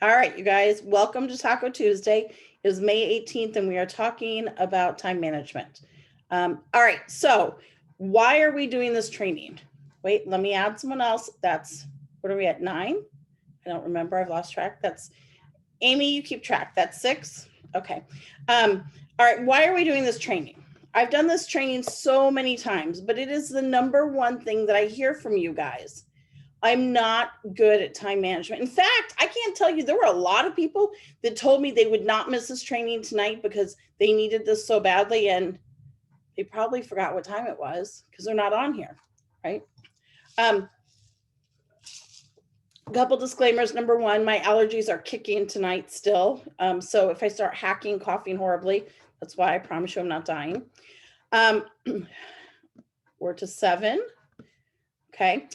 All right, you guys, welcome to Taco Tuesday. It is May 18th, and we are talking about time management. All right, so why are we doing this training? Wait, let me add someone else. What are we at, 9? I don't remember. I've lost track. That's Amy, you keep track. That's 6. Okay. All right, why are we doing this training? I've done this training so many times, but it is the number one thing that I hear from you guys. I'm not good at time management. In fact, I can't tell you, there were a lot of people that told me they would not miss this training tonight because they needed this so badly, and they probably forgot what time it was because they're not on here, right? A couple disclaimers. Number one, my allergies are kicking tonight still. So if I start hacking, coughing horribly, that's why I promise you I'm not dying. We're to 7. Okay.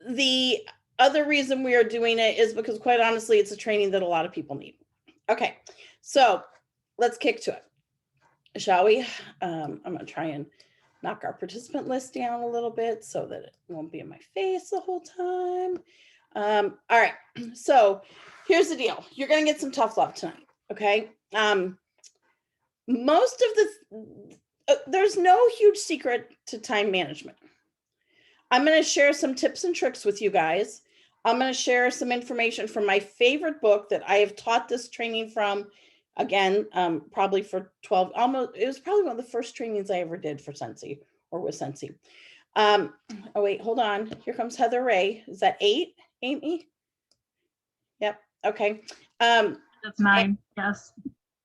The other reason we are doing it is because, quite honestly, it's a training that a lot of people need. Okay, so let's kick to it, shall we? I'm going to try and knock our participant list down a little bit so that it won't be in my face the whole time. All right, so here's the deal. You're going to get some tough love tonight, okay? Most of there's no huge secret to time management. I'm going to share some tips and tricks with you guys. I'm going to share some information from my favorite book that I have taught this training from, again, probably for 12, almost, it was probably one of the first trainings I ever did for Sensi or with Sensi. Oh, wait, hold on. Here comes Heather Ray. Is that 8, Amy? Yep. Okay. That's 9. Yes.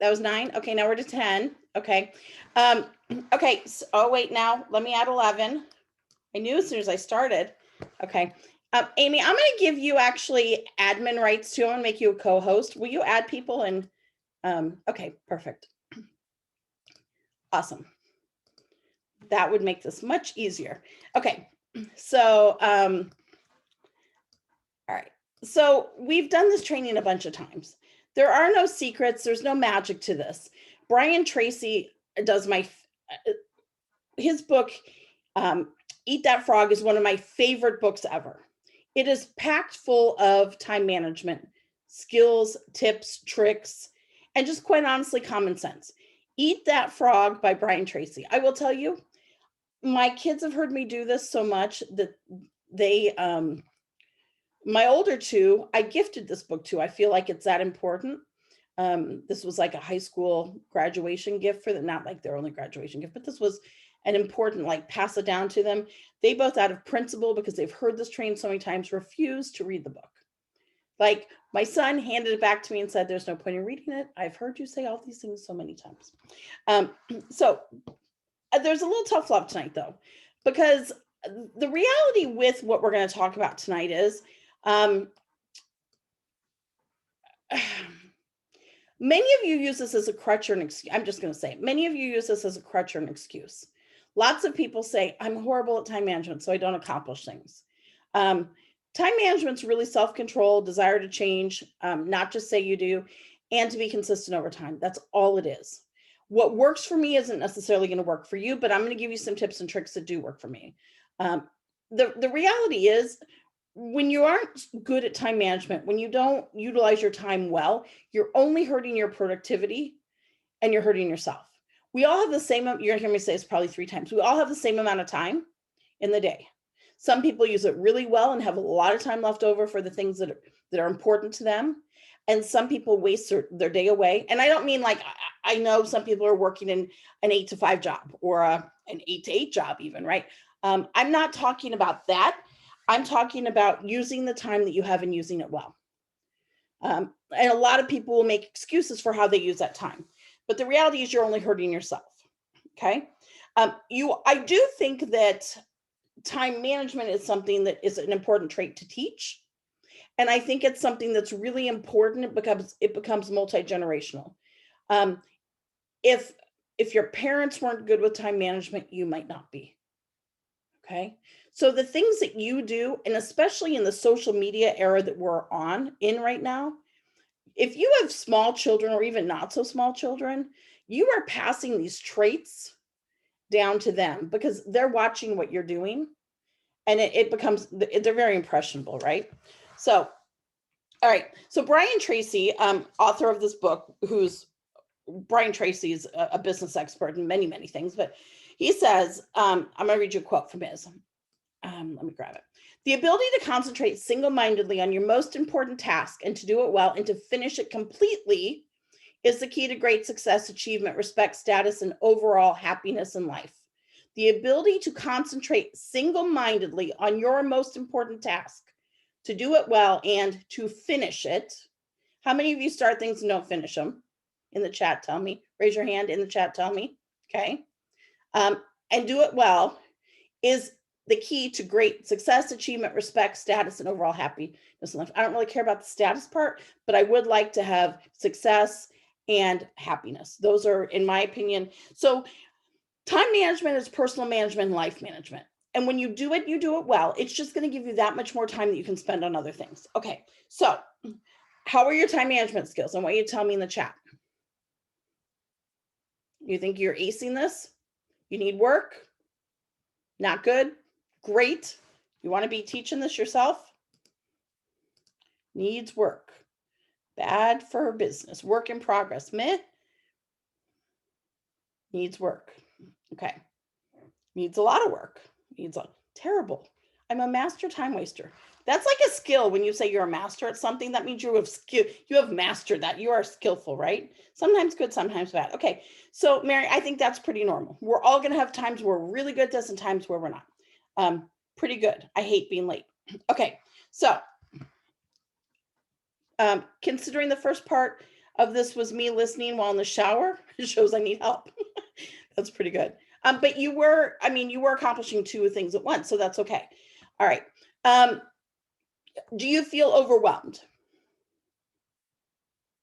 That was 9. Okay. Now we're to 10. Okay. Okay. So, oh, wait, now let me add 11. I knew as soon as I started. Okay. Amy, I'm going to give you actually admin rights too. I'm going to make you a co-host. Will you add people? And okay, perfect. Awesome. That would make this much easier. Okay. So, all right. So we've done this training a bunch of times. There are no secrets. There's no magic to this. Brian Tracy does his book, Eat That Frog, is one of my favorite books ever. It is packed full of time management skills, tips, tricks, and just quite honestly, common sense. Eat That Frog by Brian Tracy. I will tell you, my kids have heard me do this so much that they, my older 2, I gifted this book to. I feel like it's that important. This was like a high school graduation gift for them, not like their only graduation gift, but this was an important, like, pass it down to them. They both, out of principle, because they've heard this train so many times, refused to read the book. Like, my son handed it back to me and said, there's no point in reading it. I've heard you say all these things so many times. So there's a little tough love tonight, though, because the reality with what we're going to talk about tonight is many of you use this as a crutch or an excuse. I'm just going to say it. Many of you use this as a crutch or an excuse. Lots of people say, I'm horrible at time management, so I don't accomplish things. Time management's really self-control, desire to change, not just say you do, and to be consistent over time. That's all it is. What works for me isn't necessarily going to work for you, but I'm going to give you some tips and tricks that do work for me. The reality is, when you aren't good at time management, when you don't utilize your time well, you're only hurting your productivity and you're hurting yourself. We all have the same, you're going to hear me say this probably 3 times. We all have the same amount of time in the day. Some people use it really well and have a lot of time left over for the things that are important to them. And some people waste their day away. And I don't mean like, I know some people are working in an 8 to 5 job or an 8 to 8 job even, right? I'm not talking about that. I'm talking about using the time that you have and using it well. And a lot of people will make excuses for how they use that time. But the reality is you're only hurting yourself, okay? I do think that time management is something that is an important trait to teach. And I think it's something that's really important because it becomes multi-generational. If your parents weren't good with time management, you might not be, okay? So the things that you do, and especially in the social media era that we're in right now, if you have small children or even not so small children, you are passing these traits down to them because they're watching what you're doing, and it becomes, they're very impressionable, right? So, All right. So Brian Tracy, author of this book, Brian Tracy is a business expert in many, many things, but he says, I'm going to read you a quote from his. Let me grab it. The ability to concentrate single-mindedly on your most important task and to do it well and to finish it completely is the key to great success, achievement, respect, status, and overall happiness in life. The ability to concentrate single-mindedly on your most important task, to do it well, and to finish it. How many of you start things and don't finish them? In the chat, tell me. Raise your hand in the chat, tell me. Okay. And do it well is the key to great success, achievement, respect, status, and overall happiness in life. I don't really care about the status part, but I would like to have success and happiness. Those are, in my opinion. So time management is personal management and life management. And when you do it well. It's just going to give you that much more time that you can spend on other things. Okay. So how are your time management skills? I want you to tell me in the chat. You think you're acing this? You need work? Not good? Great. You want to be teaching this yourself? Needs work. Bad for business. Work in progress. Meh. Needs work. Okay. Needs a lot of work. Needs a terrible. I'm a master time waster. That's like a skill. When you say you're a master at something, that means you have skill. You have mastered that. You are skillful, right? Sometimes good, sometimes bad. Okay. So Mary, I think that's pretty normal. We're all going to have times where we're really good at this and times where we're not. Pretty good. I hate being late. Okay. So considering the first part of this was me listening while in the shower, it shows I need help. That's pretty good. But you were accomplishing two things at once, so that's okay. All right. Do you feel overwhelmed?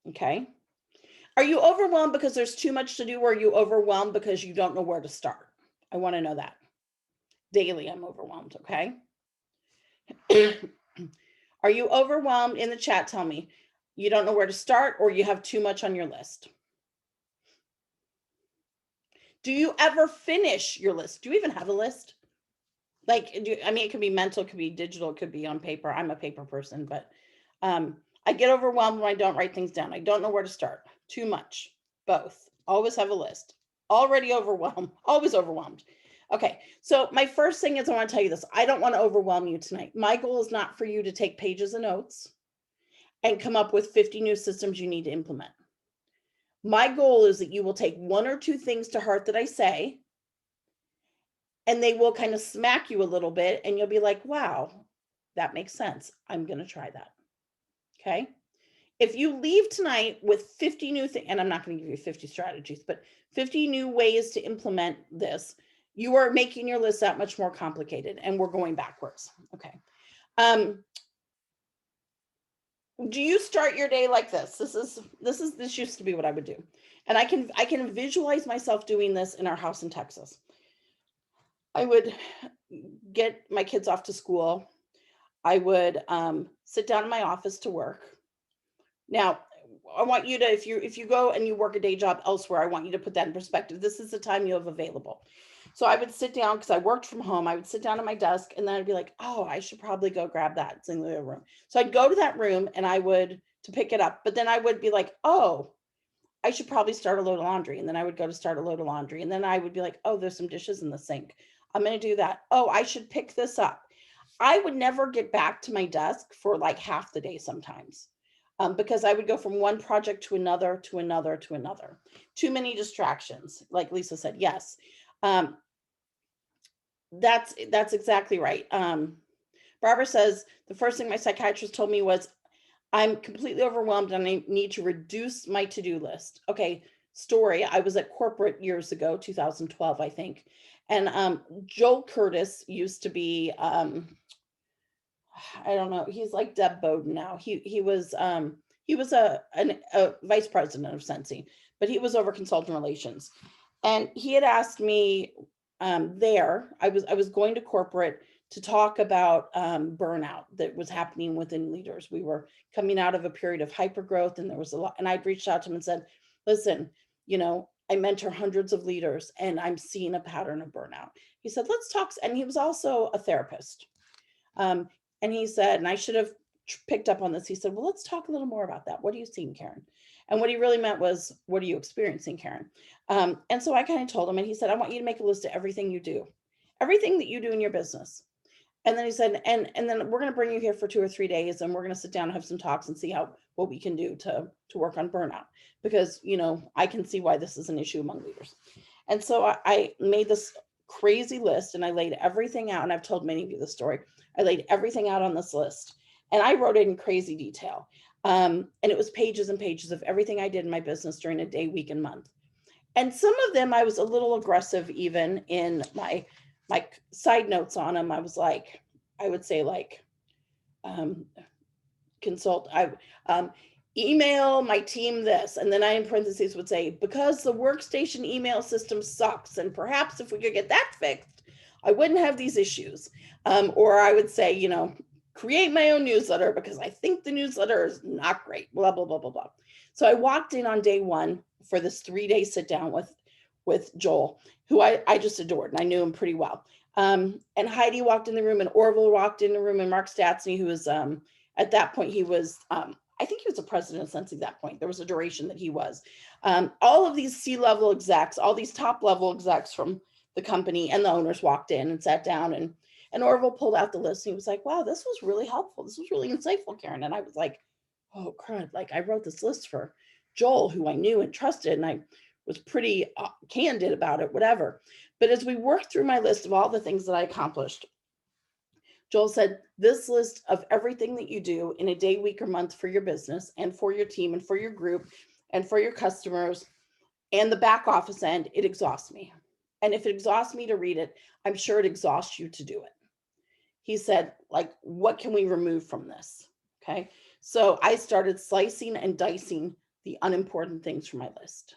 Okay. Are you overwhelmed because there's too much to do, or are you overwhelmed because you don't know where to start? I want to know that. Daily, I'm overwhelmed, okay? Are you overwhelmed? In the chat, tell me. You don't know where to start, or you have too much on your list? Do you ever finish your list? Do you even have a list? Like, it could be mental, it could be digital, it could be on paper. I'm a paper person, but I get overwhelmed when I don't write things down. I don't know where to start. Too much. Both. Always have a list. Already overwhelmed. Always overwhelmed. Okay. So my first thing is I want to tell you this. I don't want to overwhelm you tonight. My goal is not for you to take pages of notes and come up with 50 new systems you need to implement. My goal is that you will take one or two things to heart that I say, and they will kind of smack you a little bit, and you'll be like, wow, that makes sense. I'm going to try that. Okay. If you leave tonight with 50 new things, and I'm not going to give you 50 strategies, but 50 new ways to implement this, you are making your list that much more complicated, and we're going backwards. Okay. Do you start your day like this? This used to be what I would do. And I can visualize myself doing this in our house in Texas. I would get my kids off to school. I would sit down in my office to work. Now, I want you to, if you go and you work a day job elsewhere, I want you to put that in perspective. This is the time you have available. So I would sit down, because I worked from home. I would sit down at my desk, and then I'd be like, oh, I should probably go grab that. It's in the other room. So I'd go to that room and to pick it up. But then I would be like, oh, I should probably start a load of laundry. And then I would go to start a load of laundry. And then I would be like, oh, there's some dishes in the sink. I'm going to do that. Oh, I should pick this up. I would never get back to my desk for like half the day sometimes. Because I would go from one project to another, to another, to another. Too many distractions, like Lisa said. Yes, that's exactly right. Barbara says, the first thing my psychiatrist told me was, I'm completely overwhelmed and I need to reduce my to-do list. Okay, story. I was at corporate years ago, 2012, I think. And Joel Curtis used to be, I don't know. He's like Deb Bowden now. He was a vice president of Sensi, but he was over consultant relations. And he had asked me I was going to corporate to talk about burnout that was happening within leaders. We were coming out of a period of hypergrowth, and there was a lot. And I'd reached out to him and said, listen, I mentor hundreds of leaders and I'm seeing a pattern of burnout. He said, let's talk. And he was also a therapist. And he said, and I should have picked up on this. He said, well, let's talk a little more about that. What are you seeing, Karen? And what he really meant was, what are you experiencing, Karen? And so I kind of told him, and he said, I want you to make a list of everything you do, everything that you do in your business. And then he said, and then we're going to bring you here for 2 or 3 days, and we're going to sit down and have some talks and see what we can do to work on burnout, because, I can see why this is an issue among leaders. And so I made this crazy list, and I laid everything out. And I've told many of you this story. I laid everything out on this list, and I wrote it in crazy detail. And it was pages and pages of everything I did in my business during a day, week, and month. And some of them I was a little aggressive, even in my side notes on them. I was like, I would say like, email my team this. And then I, in parentheses, would say, because the workstation email system sucks, and perhaps if we could get that fixed, I wouldn't have these issues. Or I would say, create my own newsletter because I think the newsletter is not great, blah, blah, blah, blah, blah. So I walked in on day one for this 3-day sit down with Joel, who I just adored, and I knew him pretty well. And Heidi walked in the room, and Orville walked in the room, and Mark Statsny, who was, at that point, he was, I think he was a president since at that point. There was a duration that he was. All of these C-level execs, all these top-level execs from the company and the owners walked in and sat down, and Orville pulled out the list, and he was like, wow, this was really helpful. This was really insightful, Karen. And I was like, oh, crud. Like, I wrote this list for Joel, who I knew and trusted, and I was pretty candid about it, whatever. But as we worked through my list of all the things that I accomplished, Joel said, this list of everything that you do in a day, week, or month for your business and for your team and for your group and for your customers and the back office end, it exhausts me. And if it exhausts me to read it, I'm sure it exhausts you to do it. He said, like, what can we remove from this? Okay. So I started slicing and dicing the unimportant things from my list.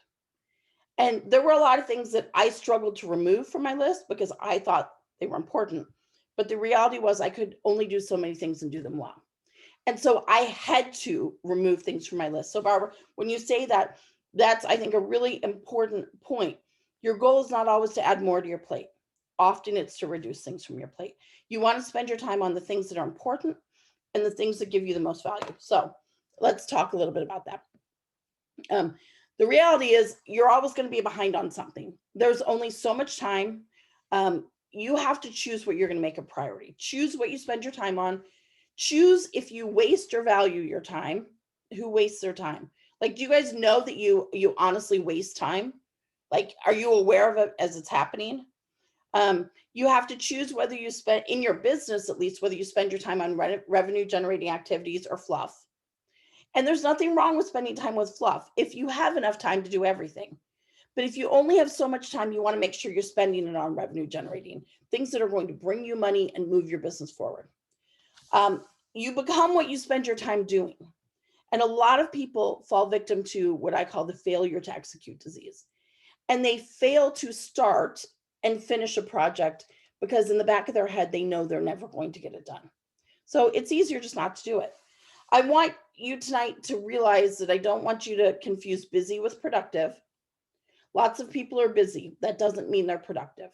And there were a lot of things that I struggled to remove from my list because I thought they were important. But the reality was I could only do so many things and do them well. And so I had to remove things from my list. So Barbara, when you say that, that's, I think, a really important point. Your goal is not always to add more to your plate. Often it's to reduce things from your plate. You want to spend your time on the things that are important and the things that give you the most value. So let's talk a little bit about that. The reality is you're always going to be behind on something. There's only so much time. You have to choose what you're going to make a priority. Choose what you spend your time on. Choose if you waste or value your time. Who wastes their time? Like, do you guys know that you honestly waste time? Like, are you aware of it as it's happening? You have to choose whether you spend, in your business at least, whether you spend your time on revenue generating activities or fluff. And there's nothing wrong with spending time with fluff if you have enough time to do everything. But if you only have so much time, you want to make sure you're spending it on revenue generating, things that are going to bring you money and move your business forward. You become what you spend your time doing. And a lot of people fall victim to what I call the failure to execute disease. And they fail to start and finish a project because in the back of their head, they know they're never going to get it done. So it's easier just not to do it. I want you tonight to realize that I don't want you to confuse busy with productive. Lots of people are busy. That doesn't mean they're productive.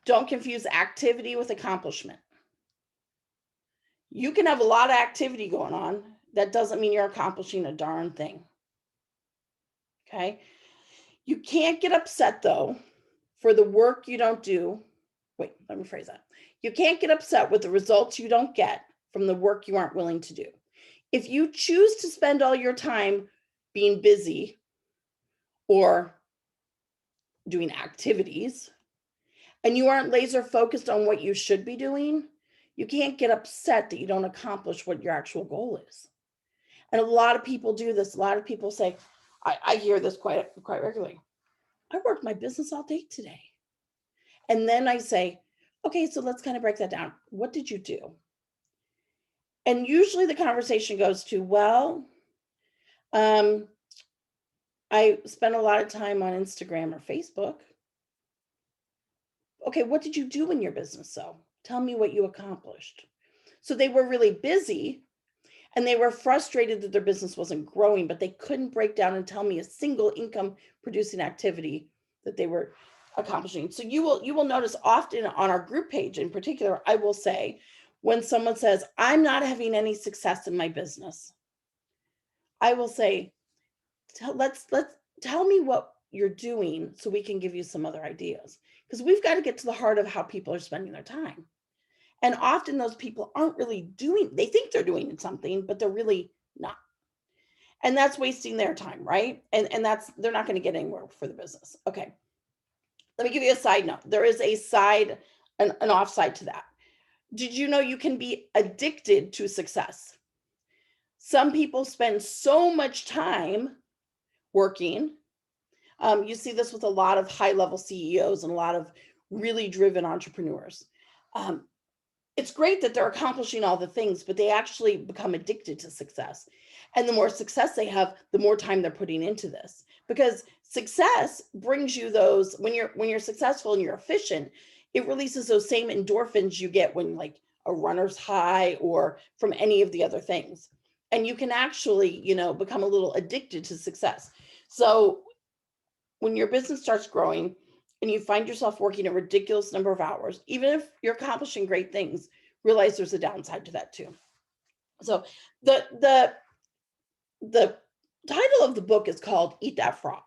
Don't confuse activity with accomplishment. You can have a lot of activity going on. That doesn't mean you're accomplishing a darn thing. Okay. You can't get upset though for the work you don't do. Wait, let me phrase that. You can't get upset with the results you don't get from the work you aren't willing to do. If you choose to spend all your time being busy or doing activities and you aren't laser focused on what you should be doing, you can't get upset that you don't accomplish what your actual goal is. And a lot of people do this. A lot of people say, I hear this quite regularly. I worked my business all day today. And then I say, okay, so let's kind of break that down. What did you do? And usually the conversation goes to, well, I spent a lot of time on Instagram or Facebook. Okay, what did you do in your business though? Tell me what you accomplished. So they were really busy and they were frustrated that their business wasn't growing, but they couldn't break down and tell me a single income producing activity that they were accomplishing. So you will notice often on our group page in particular, I will say, when someone says, I'm not having any success in my business, I will say, let's tell me what you're doing so we can give you some other ideas. Because we've got to get to the heart of how people are spending their time. And often those people aren't really they think they're doing something, but they're really not. And that's wasting their time, right? And they're not going to get anywhere for the business. Okay. Let me give you a side note. There is an offside to that. Did you know you can be addicted to success? Some people spend so much time working. You see this with a lot of high-level CEOs and a lot of really driven entrepreneurs. It's great that they're accomplishing all the things, but they actually become addicted to success. And the more success they have, the more time they're putting into this. Because success brings you those, when you're successful and you're efficient, it releases those same endorphins you get when like a runner's high or from any of the other things. And you can actually, become a little addicted to success. So when your business starts growing and you find yourself working a ridiculous number of hours, even if you're accomplishing great things, realize there's a downside to that too. So the title of the book is called Eat That Frog.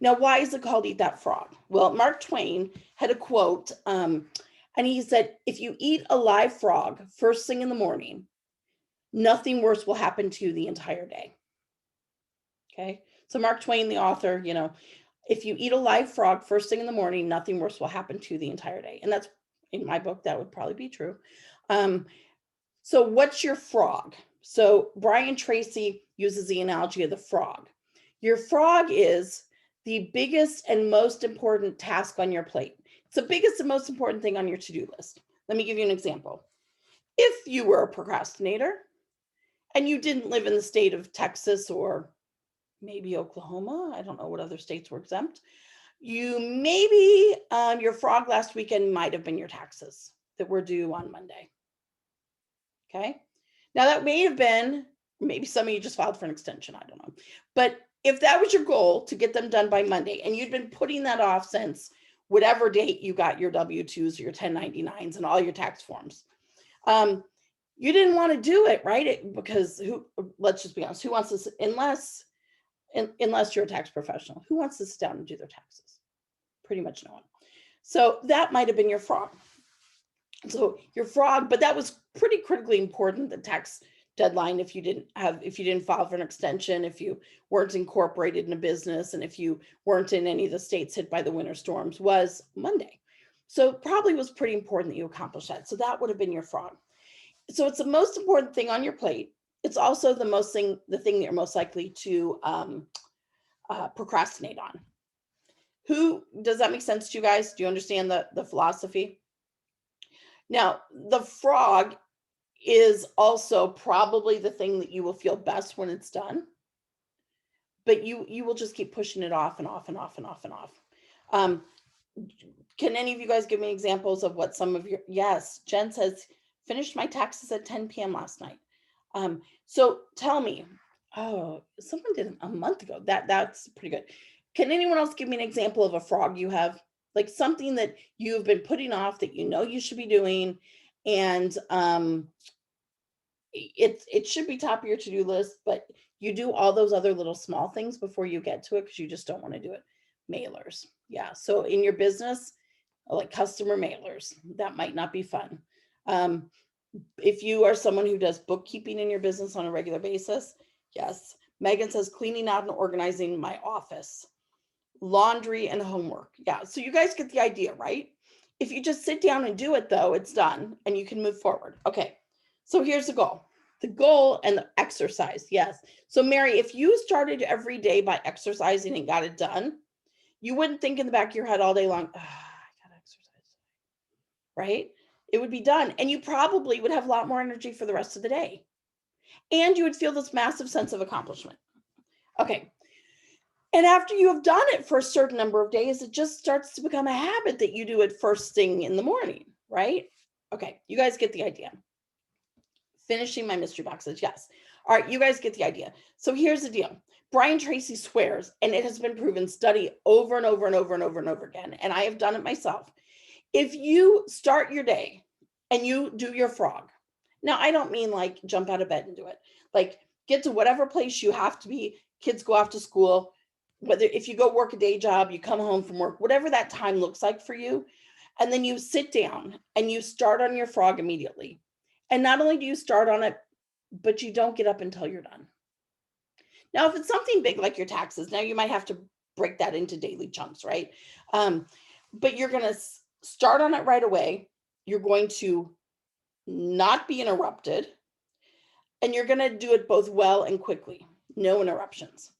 Now, why is it called Eat That Frog? Well, Mark Twain had a quote, and he said, if you eat a live frog first thing in the morning, nothing worse will happen to you the entire day. Okay. So Mark Twain, the author, if you eat a live frog first thing in the morning, nothing worse will happen to you the entire day. And that's in my book, that would probably be true. So what's your frog? So Brian Tracy uses the analogy of the frog. Your frog is the biggest and most important task on your plate. It's the biggest and most important thing on your to-do list. Let me give you an example. If you were a procrastinator and you didn't live in the state of Texas or maybe Oklahoma, I don't know what other states were exempt, your frog last weekend might have been your taxes that were due on Monday. Okay. Now that may have been, maybe some of you just filed for an extension, I don't know. But if that was your goal to get them done by Monday and you'd been putting that off since whatever date you got your W-2s or your 1099s and all your tax forms, you didn't want to do it, right? Because let's just be honest, who wants to, unless you're a tax professional, who wants to sit down and do their taxes? Pretty much no one. So that might have been your frog. So your frog, but that was pretty critically important, the tax deadline, if you didn't file for an extension, if you weren't incorporated in a business, and if you weren't in any of the states hit by the winter storms, was Monday. So probably was pretty important that you accomplish that. So that would have been your frog. So it's the most important thing on your plate. It's also the thing that you're most likely to procrastinate on. Does that make sense to you guys? Do you understand the philosophy? Now, the frog is also probably the thing that you will feel best when it's done, but you will just keep pushing it off and off and off and off and off. Can any of you guys give me examples of what yes, Jen says, finished my taxes at 10 p.m. last night. So tell me, someone did it a month ago. That's pretty good. Can anyone else give me an example of a frog you have? Like something that you've been putting off that you should be doing, and it should be top of your to-do list, but you do all those other little small things before you get to it because you just don't want to do it. Mailers. Yeah. So in your business, like customer mailers, that might not be fun. If you are someone who does bookkeeping in your business on a regular basis, yes. Megan says cleaning out and organizing my office. Laundry and homework. Yeah. So you guys get the idea, right? If you just sit down and do it though, it's done and you can move forward. Okay. So here's the goal. The goal and the exercise. Yes. So Mary, if you started every day by exercising and got it done, you wouldn't think in the back of your head all day long, I gotta exercise, right? It would be done. And you probably would have a lot more energy for the rest of the day. And you would feel this massive sense of accomplishment. Okay. And after you have done it for a certain number of days, it just starts to become a habit that you do it first thing in the morning, right? Okay, you guys get the idea. Finishing my mystery boxes, yes. All right, you guys get the idea. So here's the deal. Brian Tracy swears, and it has been proven, study over and over and over and over and over again, and I have done it myself. If you start your day and you do your frog, Now, I don't mean like jump out of bed and do it. Like get to whatever place you have to be. Kids go off to school. Whether if you go work a day job, you come home from work, whatever that time looks like for you. And then you sit down and you start on your frog immediately. And not only do you start on it, but you don't get up until you're done. Now, if it's something big like your taxes, now you might have to break that into daily chunks, right? But you're going to start on it right away. You're going to not be interrupted, and you're going to do it both well and quickly. No interruptions.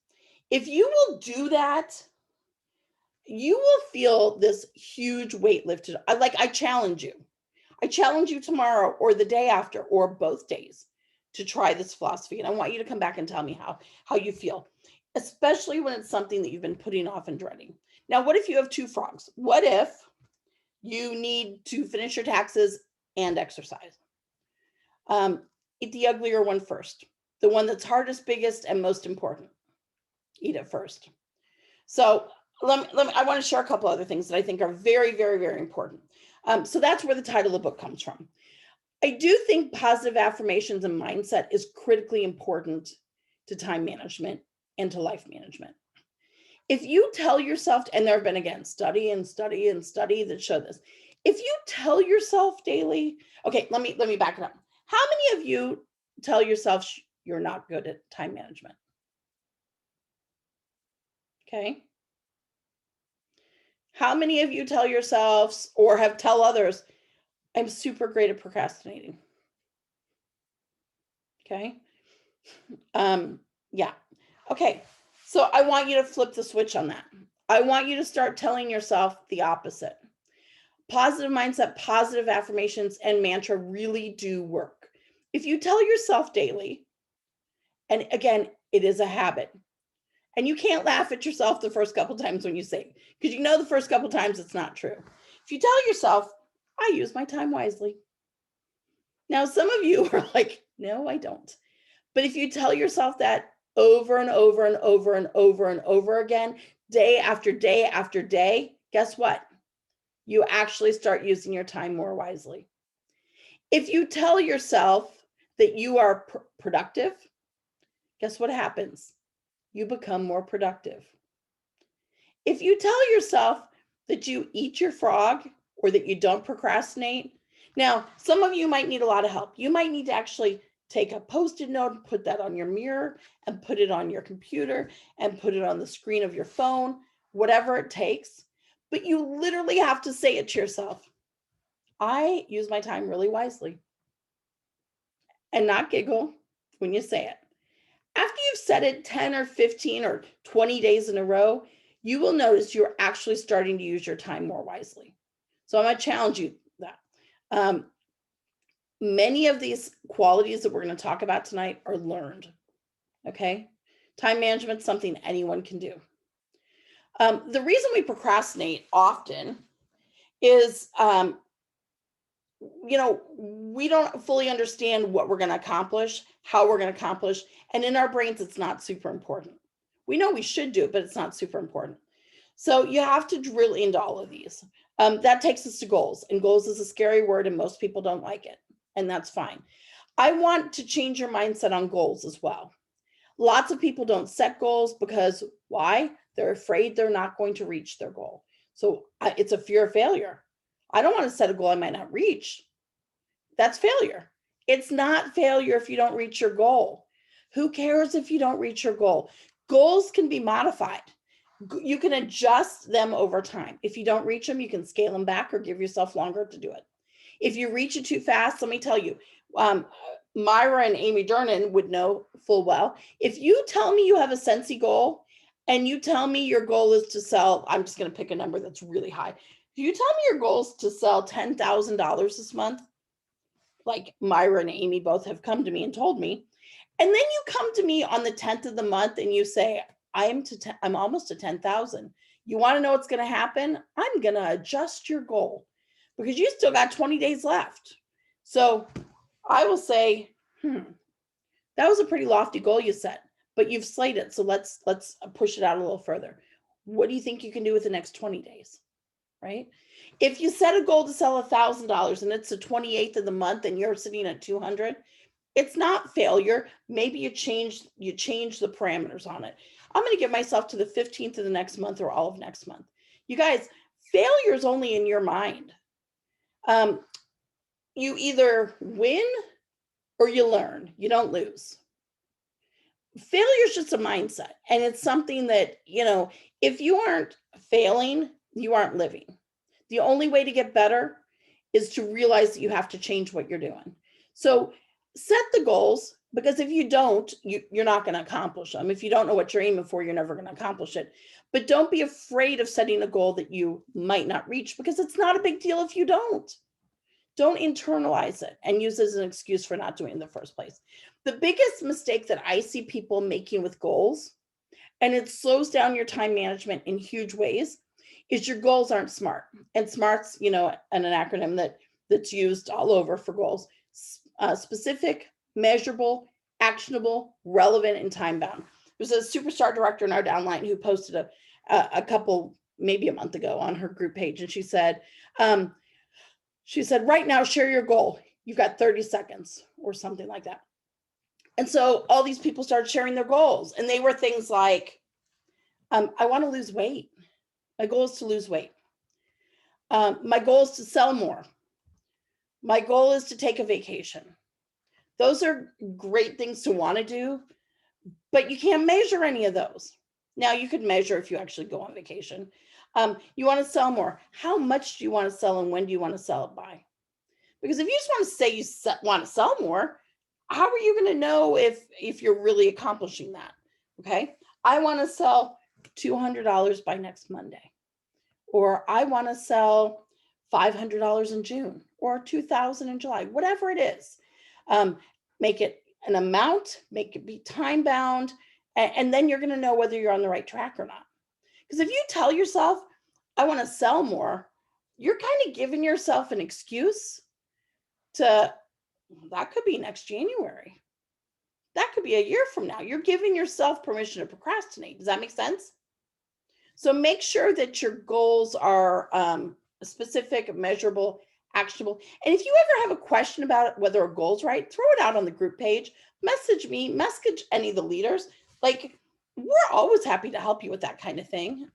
If you will do that, you will feel this huge weight lifted. I challenge you. I challenge you tomorrow or the day after or both days to try this philosophy. And I want you to come back and tell me how you feel, especially when it's something that you've been putting off and dreading. Now, what if you have two frogs? What if you need to finish your taxes and exercise? Eat the uglier one first, the one that's hardest, biggest, and most important. Eat it first. So I want to share a couple other things that I think are very, very, very important. So that's where the title of the book comes from. I do think positive affirmations and mindset is critically important to time management and to life management. If you tell yourself, and there have been, again, study that show this. If you tell yourself daily, okay, let me back it up. How many of you tell yourself you're not good at time management? Okay. How many of you tell yourselves or have tell others, I'm super great at procrastinating? Okay. Yeah. Okay. So I want you to flip the switch on that. I want you to start telling yourself the opposite. Positive mindset, positive affirmations, and mantra really do work. If you tell yourself daily, and again, it is a habit, and you can't laugh at yourself the first couple times when you say it, because you know the first couple times it's not true. If you tell yourself, I use my time wisely. Now, some of you are like, no, I don't. But if you tell yourself that over and over and over and over and over again, day after day after day, guess what? You actually start using your time more wisely. If you tell yourself that you are productive, guess what happens? You become more productive. If you tell yourself that you eat your frog or that you don't procrastinate, now some of you might need a lot of help. You might need to actually take a Post-it note and put that on your mirror and put it on your computer and put it on the screen of your phone, whatever it takes. But you literally have to say it to yourself. I use my time really wisely. And not giggle when you say it. After you've said it 10 or 15 or 20 days in a row, you will notice you're actually starting to use your time more wisely. So I'm going to challenge you that. Many of these qualities that we're going to talk about tonight are learned. Okay. Time management is something anyone can do. The reason we procrastinate often is, we don't fully understand what we're going to accomplish, how we're going to accomplish. And in our brains, it's not super important. We know we should do it, but it's not super important. So you have to drill into all of these. That takes us to goals. And goals is a scary word and most people don't like it. And that's fine. I want to change your mindset on goals as well. Lots of people don't set goals because why? They're afraid they're not going to reach their goal. So it's a fear of failure. I don't want to set a goal I might not reach. That's failure. It's not failure if you don't reach your goal. Who cares if you don't reach your goal? Goals can be modified. You can adjust them over time. If you don't reach them, you can scale them back or give yourself longer to do it. If you reach it too fast, let me tell you, Myra and Amy Durnan would know full well. If you tell me you have a Sensi goal and you tell me your goal is to sell, I'm just going to pick a number that's really high. If you tell me your goal is to sell $10,000 this month, like Myra and Amy both have come to me and told me, and then you come to me on the 10th of the month and you say, I'm almost to 10,000. You want to know what's going to happen? I'm going to adjust your goal because you still got 20 days left. So I will say, that was a pretty lofty goal you set, but you've slayed it. So let's push it out a little further. What do you think you can do with the next 20 days? Right? If you set a goal to sell $1,000 and it's the 28th of the month and you're sitting at 200, it's not failure. Maybe you change the parameters on it. I'm going to give myself to the 15th of the next month or all of next month. You guys, failure is only in your mind. You either win or you learn. You don't lose. Failure is just a mindset. And it's something that, if you aren't failing, you aren't living. The only way to get better is to realize that you have to change what you're doing. So set the goals, because if you don't, you're not going to accomplish them. If you don't know what you're aiming for, you're never going to accomplish it. But don't be afraid of setting a goal that you might not reach, because it's not a big deal if you don't. Don't internalize it and use it as an excuse for not doing it in the first place. The biggest mistake that I see people making with goals, and it slows down your time management in huge ways, is your goals aren't SMART. And SMART's, an acronym that's used all over for goals. Specific, measurable, actionable, relevant, and time-bound. There's a superstar director in our downline who posted a couple, maybe a month ago, on her group page, and she said, right now, share your goal. You've got 30 seconds or something like that. And so all these people started sharing their goals, and they were things like, I want to lose weight. My goal is to lose weight. My goal is to sell more. My goal is to take a vacation. Those are great things to want to do, but you can't measure any of those. Now, you could measure if you actually go on vacation. You want to sell more. How much do you want to sell, and when do you want to sell it by? Because if you just want to say you want to sell more, how are you going to know if you're really accomplishing that? Okay. I want to sell $200 by next Monday, or I want to sell $500 in June, or $2,000 in July, whatever it is. Make it an amount, make it be time bound, and then you're going to know whether you're on the right track or not. Because if you tell yourself, I want to sell more, you're kind of giving yourself an excuse to, that could be next January. That could be a year from now. You're giving yourself permission to procrastinate. Does that make sense? So make sure that your goals are specific, measurable, actionable. And if you ever have a question about whether a goal's right, throw it out on the group page. Message me, message any of the leaders. Like, we're always happy to help you with that kind of thing.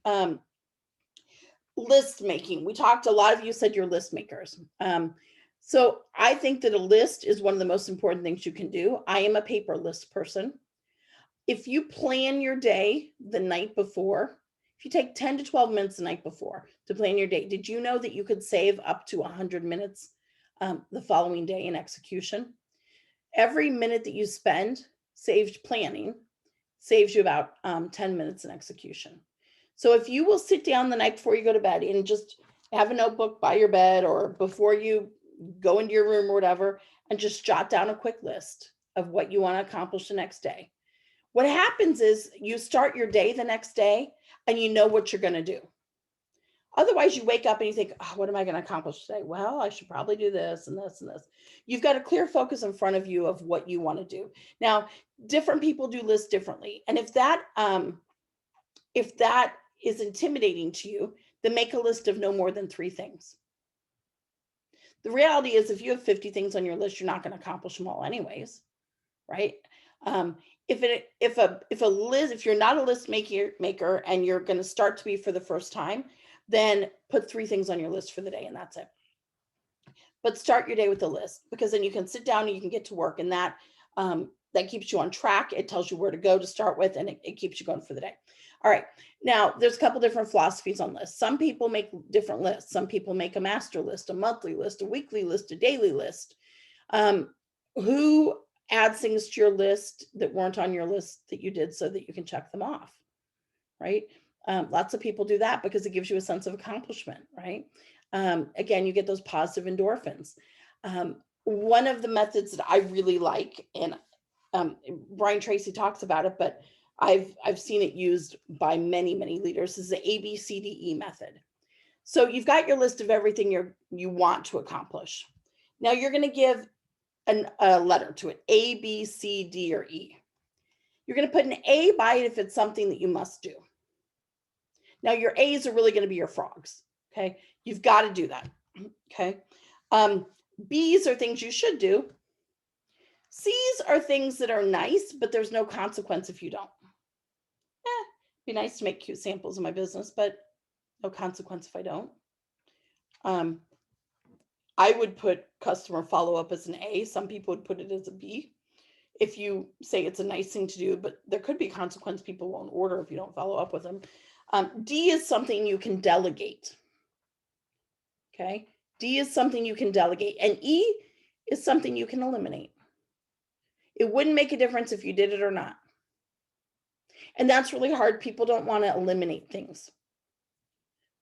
List making. We talked, a lot of you said you're list makers. So I think that a list is one of the most important things you can do. I am a paper list person. If you plan your day the night before, if you take 10 to 12 minutes the night before to plan your day, did you know that you could save up to 100 minutes the following day in execution? Every minute that you spend saved planning saves you about 10 minutes in execution. So if you will sit down the night before you go to bed and just have a notebook by your bed or before you go into your room or whatever, and just jot down a quick list of what you want to accomplish the next day. What happens is you start your day the next day and you know what you're going to do. Otherwise, you wake up and you think, oh, what am I going to accomplish today? Well, I should probably do this and this and this. You've got a clear focus in front of you of what you want to do. Now, different people do lists differently. And if that is intimidating to you, then make a list of no more than 3 things. The reality is, if you have 50 things on your list, you're not going to accomplish them all anyways, right? If you're not a list maker and you're going to start to be for the first time, then put 3 things on your list for the day, and that's it. But start your day with a list, because then you can sit down and you can get to work, and that keeps you on track. It tells you where to go to start with, and it keeps you going for the day. All right. Now, there's a couple different philosophies on lists. Some people make different lists. Some people make a master list, a monthly list, a weekly list, a daily list. Who adds things to your list that weren't on your list that you did so that you can check them off, right? Lots of people do that because it gives you a sense of accomplishment, right? Again, you get those positive endorphins. One of the methods that I really like, and Brian Tracy talks about it, but I've seen it used by many, many leaders, is the ABCDE method. So you've got your list of everything you want to accomplish. Now you're going to give a letter to it, A, B, C, D, or E. You're going to put an A by it if it's something that you must do. Now your A's are really going to be your frogs, Okay. You've got to do that. Okay. B's are things you should do. C's are things that are nice, but there's no consequence if you don't. Be nice to make cute samples of my business, but no consequence if I don't. I would put customer follow-up as an A. Some people would put it as a B. If you say it's a nice thing to do, but there could be consequence. People won't order if you don't follow up with them. D is something you can delegate. Okay. D is something you can delegate. And E is something you can eliminate. It wouldn't make a difference if you did it or not. And that's really hard. People don't want to eliminate things.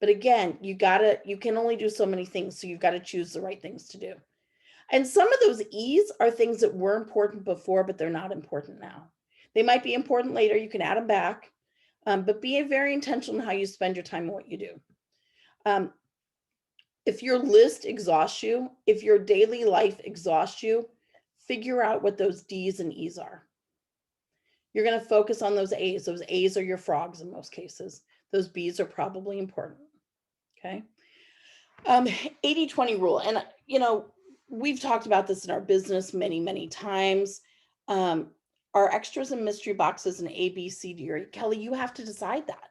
But again, you can only do so many things. So you've got to choose the right things to do. And some of those E's are things that were important before, but they're not important now. They might be important later. You can add them back, but be very intentional in how you spend your time and what you do. If your list exhausts you, if your daily life exhausts you, figure out what those D's and E's are. You're going to focus on those A's. Those A's are your frogs in most cases. Those B's are probably important. Okay. 80-20 rule. And, we've talked about this in our business many, many times. Our extras and mystery boxes and A, B, C, D, or E. Kelly, you have to decide that.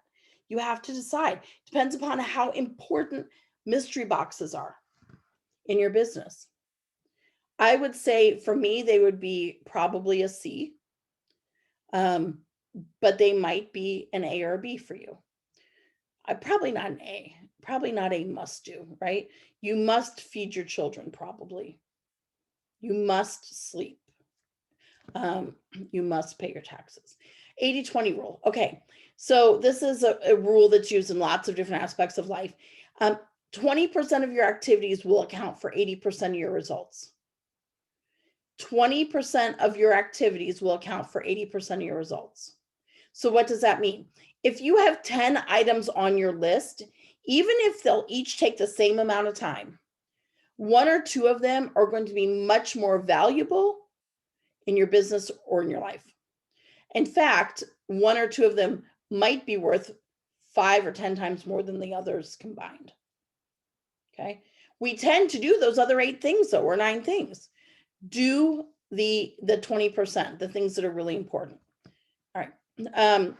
You have to decide. Depends upon how important mystery boxes are in your business. I would say for me, they would be probably a C, but they might be an A or a B for you. Probably not an A, probably not a must do, right? You must feed your children, probably. You must sleep. You must pay your taxes. 80-20 rule. Okay, so this is a rule that's used in lots of different aspects of life. 20% of your activities will account for 80% of your results. 20% of your activities will account for 80% of your results. So what does that mean? If you have 10 items on your list, even if they'll each take the same amount of time, 1 or 2 of them are going to be much more valuable in your business or in your life. In fact, 1 or 2 of them might be worth 5 or 10 times more than the others combined. Okay. We tend to do those other 8 things though, or 9 things. Do the 20%, the things that are really important. All right.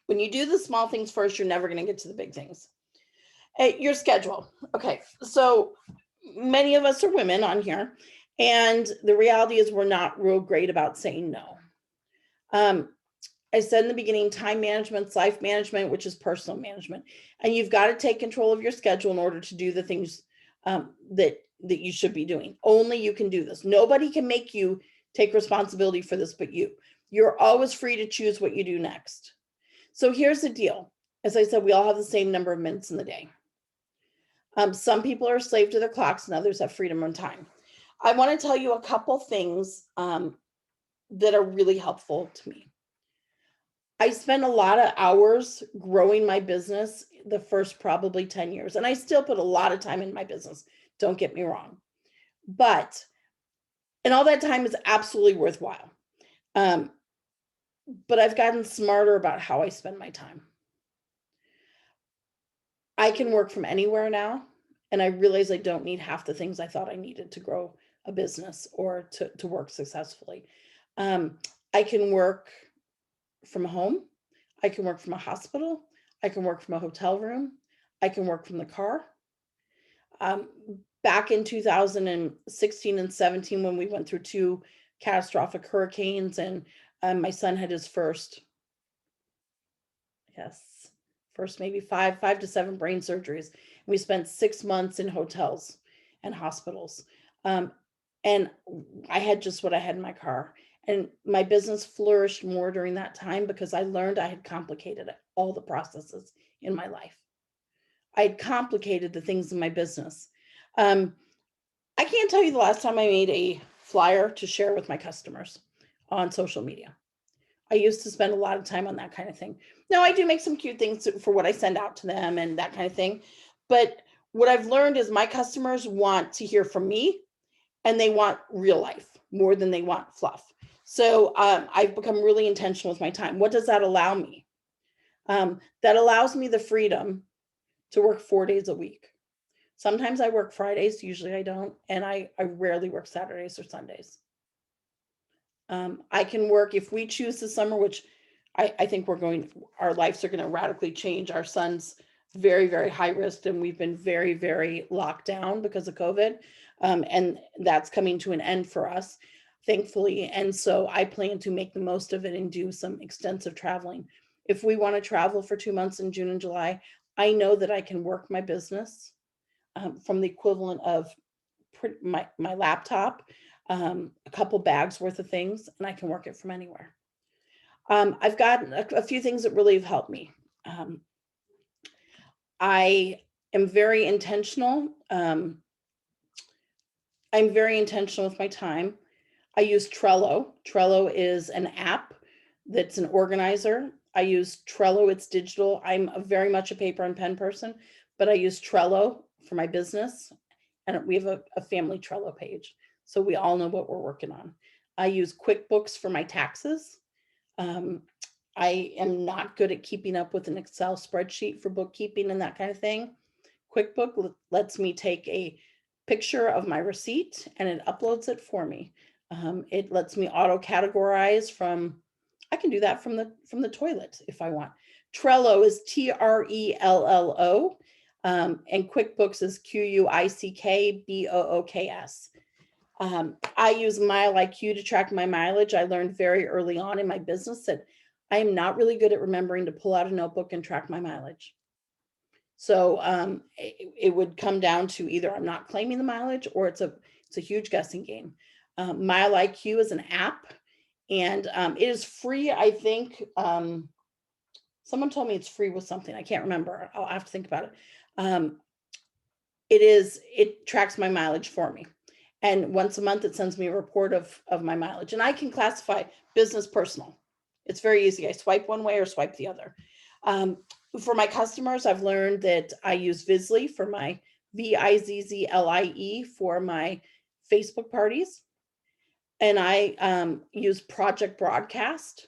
When you do the small things first, you're never going to get to the big things. Your schedule. Okay. So many of us are women on here, and the reality is we're not real great about saying no. I said in the beginning, time management, life management, which is personal management, and you've got to take control of your schedule in order to do the things that you should be doing. Only you can do this. Nobody can make you take responsibility for this but you. You're always free to choose what you do next. So here's the deal. As I said, we all have the same number of minutes in the day. Some people are a slave to their clocks and others have freedom on time. I want to tell you a couple things that are really helpful to me. I spent a lot of hours growing my business the first probably 10 years, and I still put a lot of time in my business. Don't get me wrong. And all that time is absolutely worthwhile. But I've gotten smarter about how I spend my time. I can work from anywhere now, and I realize I don't need half the things I thought I needed to grow a business or to work successfully. I can work from home. I can work from a hospital. I can work from a hotel room. I can work from the car. Back in 2016 and 17, when we went through 2 catastrophic hurricanes, and my son had his first maybe 5 to 7 brain surgeries. We spent 6 months in hotels and hospitals. And I had just what I had in my car. And my business flourished more during that time because I learned I had complicated all the processes in my life. I had complicated the things in my business. I can't tell you the last time I made a flyer to share with my customers on social media. I used to spend a lot of time on that kind of thing. Now I do make some cute things for what I send out to them and that kind of thing. But what I've learned is my customers want to hear from me, and they want real life more than they want fluff. So I've become really intentional with my time. What does that allow me? That allows me the freedom to work 4 days a week. Sometimes I work Fridays, usually I don't, and I rarely work Saturdays or Sundays. I can work if we choose this summer, which I think our lives are going to radically change. Our son's very, very high risk, and we've been very, very locked down because of COVID. And that's coming to an end for us, thankfully. And so I plan to make the most of it and do some extensive traveling. If we want to travel for 2 months in June and July, I know that I can work my business from the equivalent of my laptop, a couple bags worth of things, and I can work it from anywhere. I've got a few things that really have helped me. I am very intentional. I'm very intentional with my time. I use Trello. Trello is an app that's an organizer. I use Trello, it's digital. I'm very much a paper and pen person, but I use Trello for my business. And we have a family Trello page, so we all know what we're working on. I use QuickBooks for my taxes. I am not good at keeping up with an Excel spreadsheet for bookkeeping and that kind of thing. QuickBook lets me take a picture of my receipt and it uploads it for me. It lets me auto categorize I can do that from the toilet if I want. Trello is Trello, and QuickBooks is QuickBooks. I use MileIQ to track my mileage. I learned very early on in my business that I am not really good at remembering to pull out a notebook and track my mileage. So it would come down to either I'm not claiming the mileage or it's a huge guessing game. MileIQ is an app, and it is free. I think someone told me it's free with something. I can't remember. I'll have to think about it. It tracks my mileage for me. And once a month, it sends me a report of my mileage. And I can classify business, personal. It's very easy. I swipe one way or swipe the other. For my customers, I've learned that I use Vizly for my Vizzlie for my Facebook parties. And I use Project Broadcast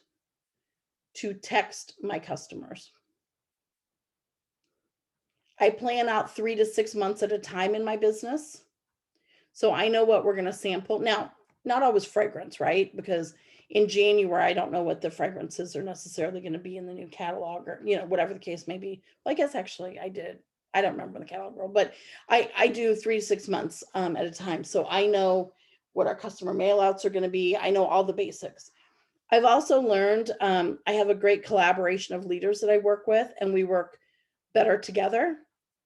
to text my customers. I plan out 3 to 6 months at a time in my business. So I know what we're going to sample. Now, not always fragrance, right? Because in January, I don't know what the fragrances are necessarily going to be in the new catalog or, whatever the case may be. Well, I guess actually I did. I don't remember the catalog role, but I do 3 to 6 months at a time. So I know what our customer mailouts are going to be. I know all the basics. I've also learned I have a great collaboration of leaders that I work with, and we work better together.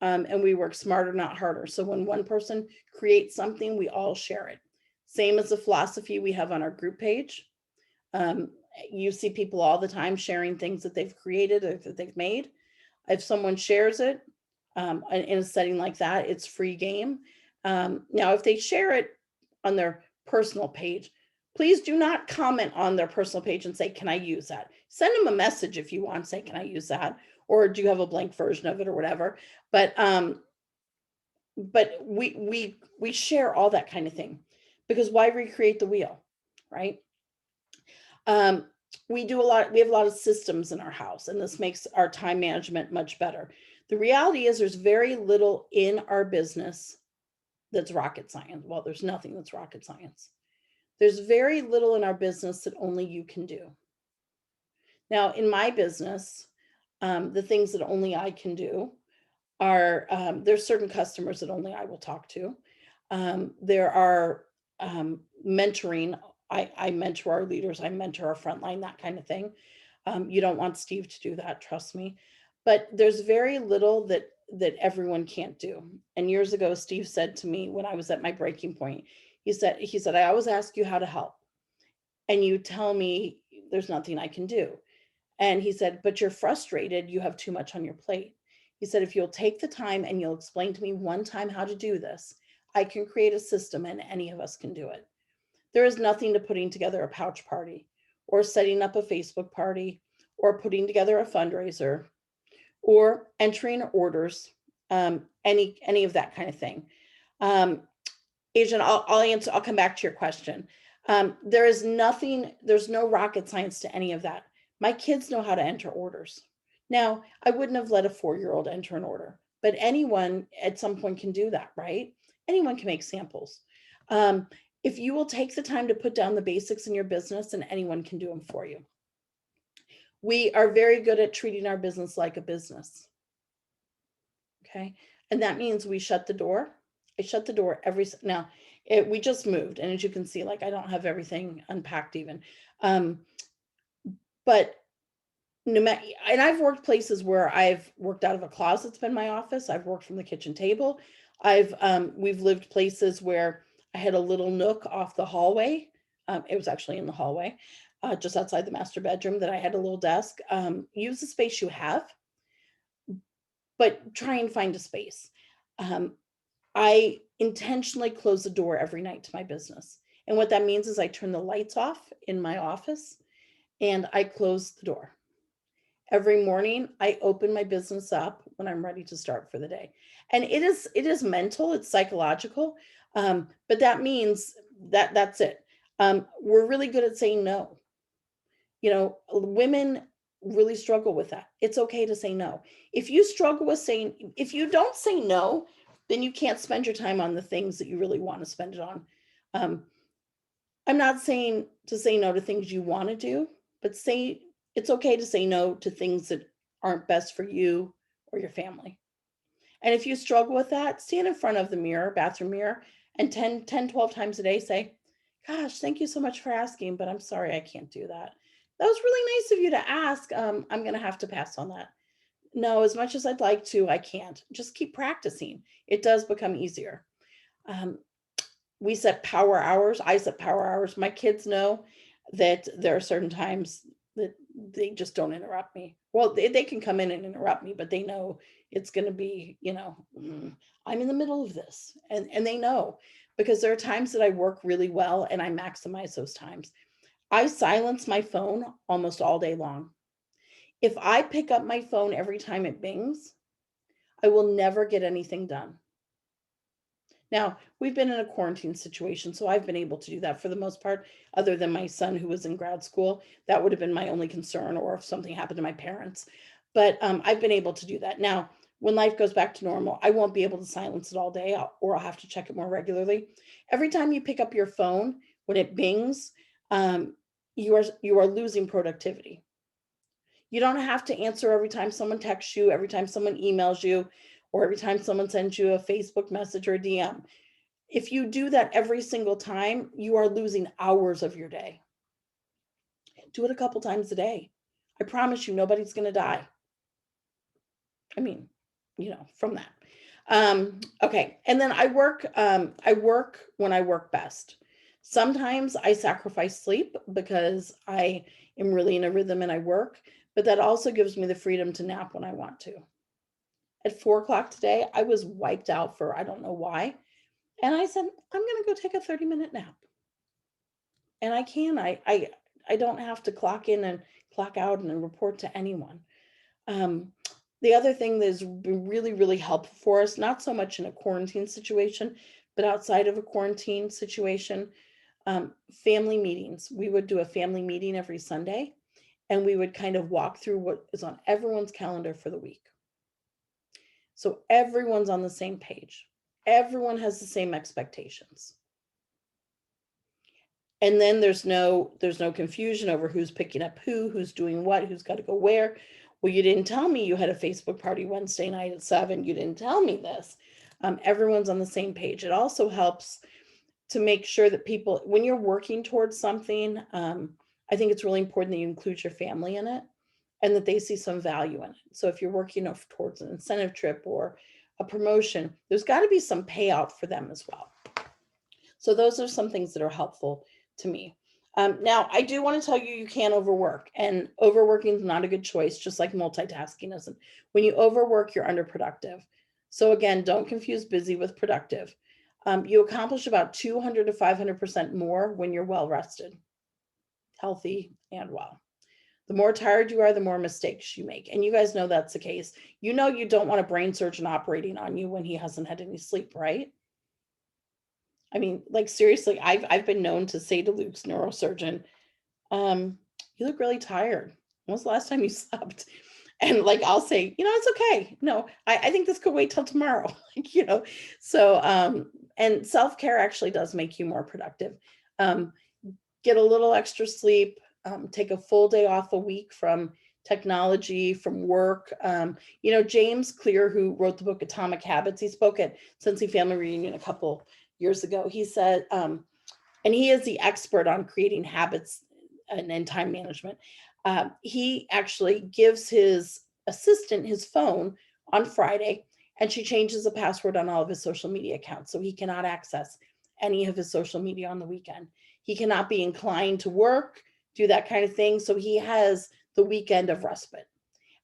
And we work smarter, not harder. So when one person creates something, we all share it. Same as the philosophy we have on our group page. You see people all the time sharing things that they've created or that they've made. If someone shares it in a setting like that, it's free game. Now, if they share it on their personal page, please do not comment on their personal page and say, can I use that? Send them a message if you want, say, can I use that? Or do you have a blank version of it or whatever? But we share all that kind of thing, because why recreate the wheel, right? We have a lot of systems in our house, and this makes our time management much better. The reality is there's very little in our business that's rocket science. Well, there's nothing that's rocket science. There's very little in our business that only you can do. Now, in my business, the things that only I can do are, there's certain customers that only I will talk to. There are mentoring. I mentor our leaders. I mentor our frontline, that kind of thing. You don't want Steve to do that, trust me. But there's very little that everyone can't do. And years ago, Steve said to me when I was at my breaking point, he said, I always ask you how to help, and you tell me there's nothing I can do. And he said, but you're frustrated. You have too much on your plate. He said, if you'll take the time and you'll explain to me one time how to do this, I can create a system and any of us can do it. There is nothing to putting together a pouch party or setting up a Facebook party or putting together a fundraiser or entering orders, any of that kind of thing. Adrian, I'll answer. I'll come back to your question. There's no rocket science to any of that. My kids know how to enter orders. Now, I wouldn't have let a 4-year-old enter an order. but anyone at some point can do that, right? Anyone can make samples. Um, if you will take the time to put down the basics in your business, and anyone can do them for you. We are very good at treating our business like a business. Okay. And that means we shut the door. I shut the door now we just moved. And as you can see, like I don't have everything unpacked even. But no matter, and I've worked places where I've worked out of a closet. It's been my office. I've worked from the kitchen table. We've lived places where I had a little nook off the hallway. It was actually in the hallway, just outside the master bedroom, that I had a little desk. Use the space you have, but try and find a space. I intentionally close the door every night to my business. And what that means is I turn the lights off in my office and I close the door. Every morning I open my business up when I'm ready to start for the day. And it is mental, it's psychological. But that means that's it. We're really good at saying no. Women really struggle with that. It's okay to say no. If you don't say no, then you can't spend your time on the things that you really want to spend it on. I'm not saying to say no to things you want to do, but it's okay to say no to things that aren't best for you or your family. And if you struggle with that, stand in front of the bathroom mirror, and 12 times a day say, gosh, thank you so much for asking, but I'm sorry, I can't do that. That was really nice of you to ask. I'm going to have to pass on that. No, as much as I'd like to, I can't. Just keep practicing. It does become easier. We set power hours. I set power hours. My kids know that there are certain times that they just don't interrupt me. Well, they can come in and interrupt me, but they know it's going to be, I'm in the middle of this. And they know, because there are times that I work really well and I maximize those times. I silence my phone almost all day long. If I pick up my phone every time it bings, I will never get anything done. Now, we've been in a quarantine situation, so I've been able to do that for the most part, other than my son who was in grad school. That would have been my only concern, or if something happened to my parents. But I've been able to do that. Now, when life goes back to normal, I won't be able to silence it all day, or I'll have to check it more regularly. Every time you pick up your phone, when it bings, you are losing productivity. You don't have to answer every time someone texts you, every time someone emails you, or every time someone sends you a Facebook message or a DM. If you do that every single time, you are losing hours of your day. Do it a couple times a day. I promise you, nobody's going to die. I mean, from that. Okay. And then I work when I work best. Sometimes I sacrifice sleep because I am really in a rhythm and I work, but that also gives me the freedom to nap when I want to. At 4:00 today, I was wiped out for, I don't know why. And I said, I'm going to go take a 30-minute nap. And I don't have to clock in and clock out and report to anyone. The other thing that has been really, really helpful for us, not so much in a quarantine situation, but outside of a quarantine situation, family meetings. We would do a family meeting every Sunday, and we would kind of walk through what is on everyone's calendar for the week. So everyone's on the same page. Everyone has the same expectations. And then there's no confusion over who's picking up who's doing what, who's got to go where. Well, you didn't tell me you had a Facebook party Wednesday night at 7. You didn't tell me this. Everyone's on the same page. It also helps to make sure that people, when you're working towards something, I think it's really important that you include your family in it and that they see some value in it. So if you're working towards an incentive trip or a promotion, there's got to be some payout for them as well. So those are some things that are helpful to me. Now, I do want to tell you, you can't overwork, and overworking is not a good choice, just like multitasking isn't. When you overwork, you're underproductive. So again, don't confuse busy with productive. You accomplish about 200 to 500% more when you're well rested, healthy, and well. The more tired you are, the more mistakes you make. And you guys know that's the case. You don't want a brain surgeon operating on you when he hasn't had any sleep, right? I mean, like seriously, I've been known to say to Luke's neurosurgeon, you look really tired. When was the last time you slept? And like, I'll say, it's okay. No, I think this could wait till tomorrow. So, and self-care actually does make you more productive. Get a little extra sleep, take a full day off a week from technology, from work. James Clear, who wrote the book Atomic Habits, he spoke at Cincy Family Reunion a couple years ago. He said, and he is the expert on creating habits and time management. He actually gives his assistant his phone on Friday, and she changes the password on all of his social media accounts, so he cannot access any of his social media on the weekend. He cannot be inclined to work, do that kind of thing. So he has the weekend of respite.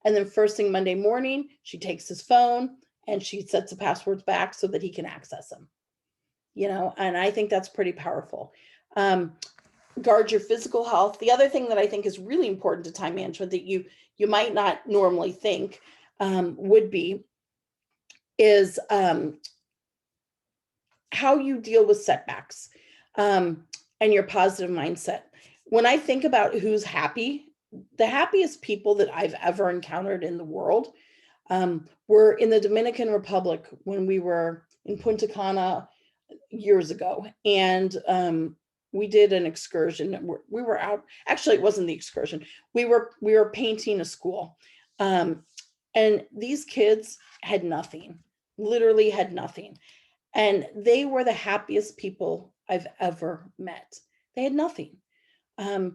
And then first thing Monday morning, she takes his phone and she sets the passwords back so that he can access them. And I think that's pretty powerful. Guard your physical health. The other thing that I think is really important to time management that you might not normally think is how you deal with setbacks and your positive mindset. When I think about who's happy, the happiest people that I've ever encountered in the world were in the Dominican Republic when we were in Punta Cana years ago. And we did an excursion. We were out. Actually, it wasn't the excursion. We were painting a school. And these kids had nothing, literally had nothing. And they were the happiest people I've ever met. They had nothing. They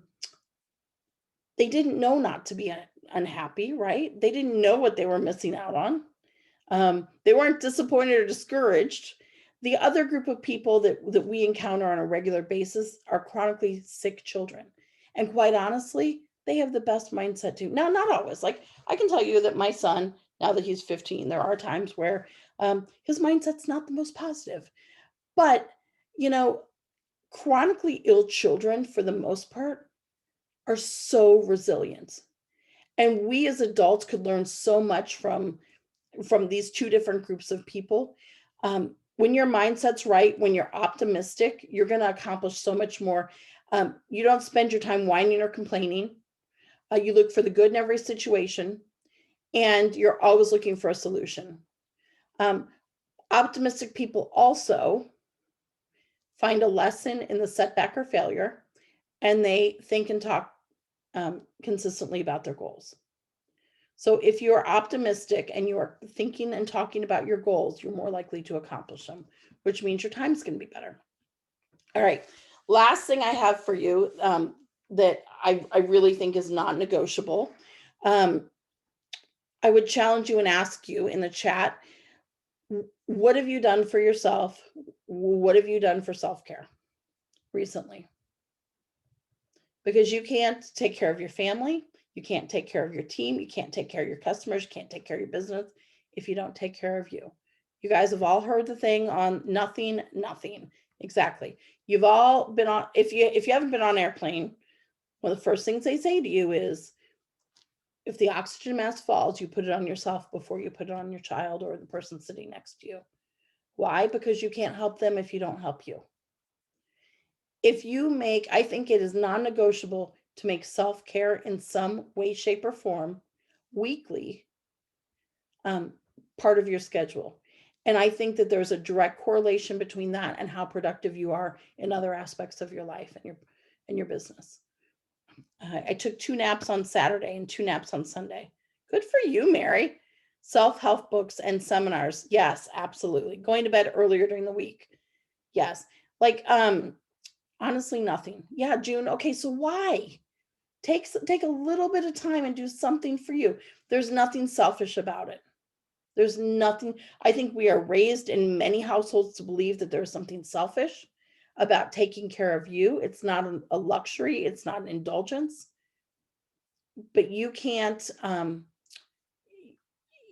didn't know not to be unhappy, right? They didn't know what they were missing out on. They weren't disappointed or discouraged. The other group of people that we encounter on a regular basis are chronically sick children. And quite honestly, they have the best mindset too. Now, not always. Like, I can tell you that my son, now that he's 15, there are times where his mindset's not the most positive. But, chronically ill children, for the most part, are so resilient. And we as adults could learn so much from these two different groups of people. When your mindset's right, when you're optimistic, you're going to accomplish so much more. You don't spend your time whining or complaining. You look for the good in every situation, and you're always looking for a solution. Optimistic people also find a lesson in the setback or failure, and they think and talk consistently about their goals. So if you are optimistic and you are thinking and talking about your goals, you're more likely to accomplish them, which means your time's going to be better. All right. Last thing I have for you that I really think is non-negotiable. I would challenge you and ask you in the chat, what have you done for yourself? What have you done for self-care recently? Because you can't take care of your family. You can't take care of your team. You can't take care of your customers. You can't take care of your business if you don't take care of you. You guys have all heard the thing on nothing. Exactly. You've all been on, if you haven't been on an airplane, one of the first things they say to you is, if the oxygen mask falls, you put it on yourself before you put it on your child or the person sitting next to you. Why? Because you can't help them if you don't help you. I think it is non-negotiable to make self-care in some way, shape, or form weekly part of your schedule. And I think that there's a direct correlation between that and how productive you are in other aspects of your life and your business. I took 2 naps on Saturday and 2 naps on Sunday. Good for you, Mary. Self-help books and seminars. Yes, absolutely. Going to bed earlier during the week. Yes. Like, honestly, nothing. Yeah, June. Okay, so why? Take a little bit of time and do something for you. There's nothing selfish about it. There's nothing. I think we are raised in many households to believe that there's something selfish about taking care of you. It's not a luxury. It's not an indulgence. But you can't,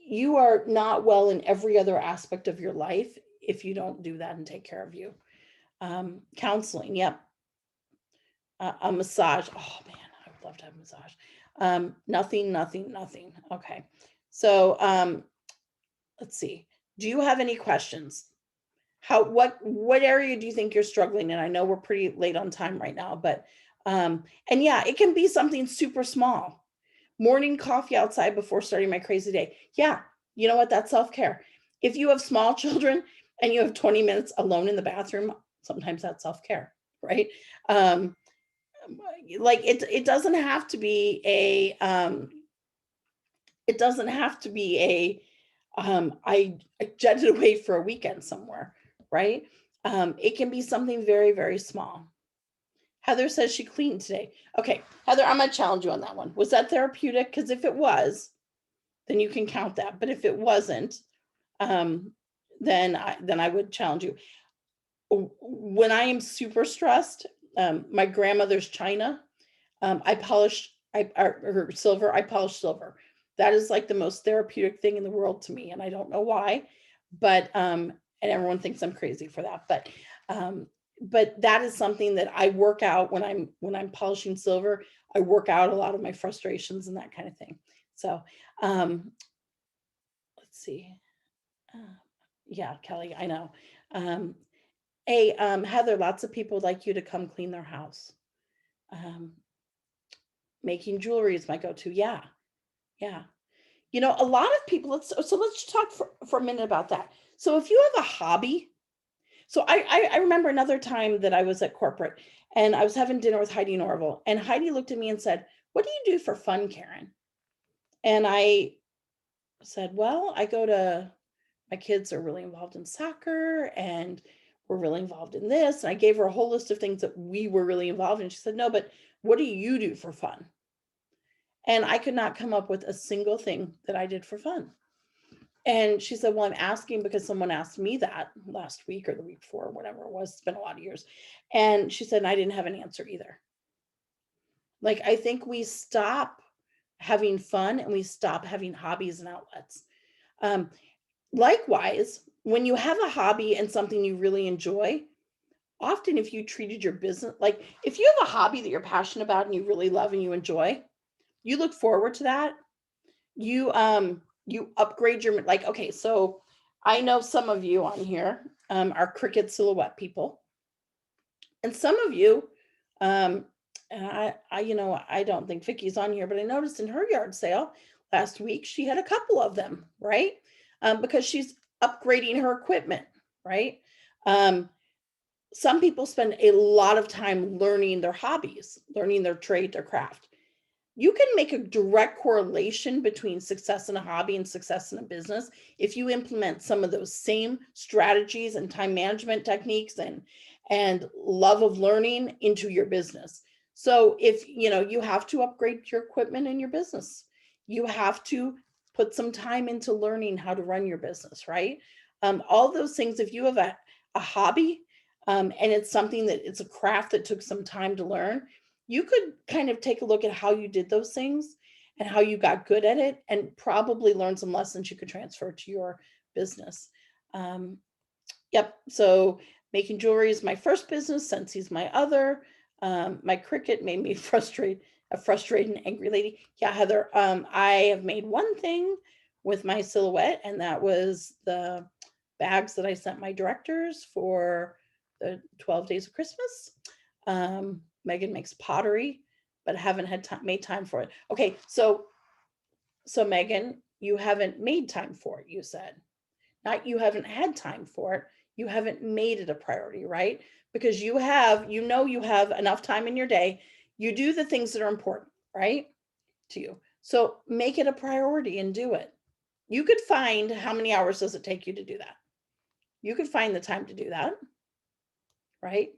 you are not well in every other aspect of your life if you don't do that and take care of you. Counseling. Yep. A massage. Oh man, I would love to have a massage. Nothing. Okay. So, let's see. Do you have any questions? What area do you think you're struggling in? I know we're pretty late on time right now, but, and yeah, it can be something super small, Morning coffee outside before starting my crazy day. Yeah, you know what? That's self-care. If you have small children and you have 20 minutes alone in the bathroom, sometimes that's self-care, right? Um, like it doesn't have to be it doesn't have to be I jetted away for a weekend somewhere, right? It can be something very, very small. Heather says she cleaned today. Okay, Heather, I'm gonna challenge you on that one. Was that therapeutic? Because if it was, then you can count that. But if it wasn't, um, then I would challenge you. When I am super stressed, my grandmother's china, I polish her silver. I polish silver. That is like the most therapeutic thing in the world to me, and I don't know why, but and everyone thinks I'm crazy for that, but that is something that I work out when I'm polishing silver. I work out a lot of my frustrations and that kind of thing. So let's see. Uh, yeah, Kelly, I know. Um, hey, Heather, lots of people would like you to come clean their house. Making jewelry is my go-to. Yeah, yeah. You know, a lot of people, let's just talk for a minute about that. So if you have a hobby, so I remember another time that I was at corporate and I was having dinner with Heidi Norville, and Heidi looked at me and said, "What do you do for fun, Karen?" And I said, "Well, my kids are really involved in soccer and we're really involved in this." And I gave her a whole list of things that we were really involved in. She said, "No, but what do you do for fun?" And I could not come up with a single thing that I did for fun. And she said, "Well, I'm asking because someone asked me that last week or the week before, whatever it was. It's been a lot of years." And she said, and I didn't have an answer either. Like, I think we stop having fun and we stop having hobbies and outlets. Um, Likewise, when you have a hobby and something you really enjoy, often if you treated your business, like if you have a hobby that you're passionate about and you really love and you enjoy, you look forward to that. You upgrade your, like, okay, so I know some of you on here are Cricut silhouette people, and some of you and I don't think Vicky's on here, but I noticed in her yard sale last week she had a couple of them, right? Because she's upgrading her equipment, right? Some people spend a lot of time learning their hobbies, learning their trade, their craft. You can make a direct correlation between success in a hobby and success in a business if you implement some of those same strategies and time management techniques and love of learning into your business. So if you have to upgrade your equipment in your business, you have to put some time into learning how to run your business, right? All those things. If you have a hobby and it's something that it's a craft that took some time to learn, you could kind of take a look at how you did those things and how you got good at it and probably learn some lessons you could transfer to your business. Yep. So making jewelry is my first business. Scentsy my other. My Cricut made me a frustrated and angry lady. Yeah, Heather, I have made one thing with my silhouette, and that was the bags that I sent my directors for the 12 days of Christmas. Megan makes pottery, but haven't had made time for it. Okay, so Megan, you haven't made time for it, you said. Not you haven't had time for it, you haven't made it a priority, right? Because you have enough time in your day. You do the things that are important, right? To you. So make it a priority and do it. You could find, how many hours does it take you to do that? You could find the time to do that, right?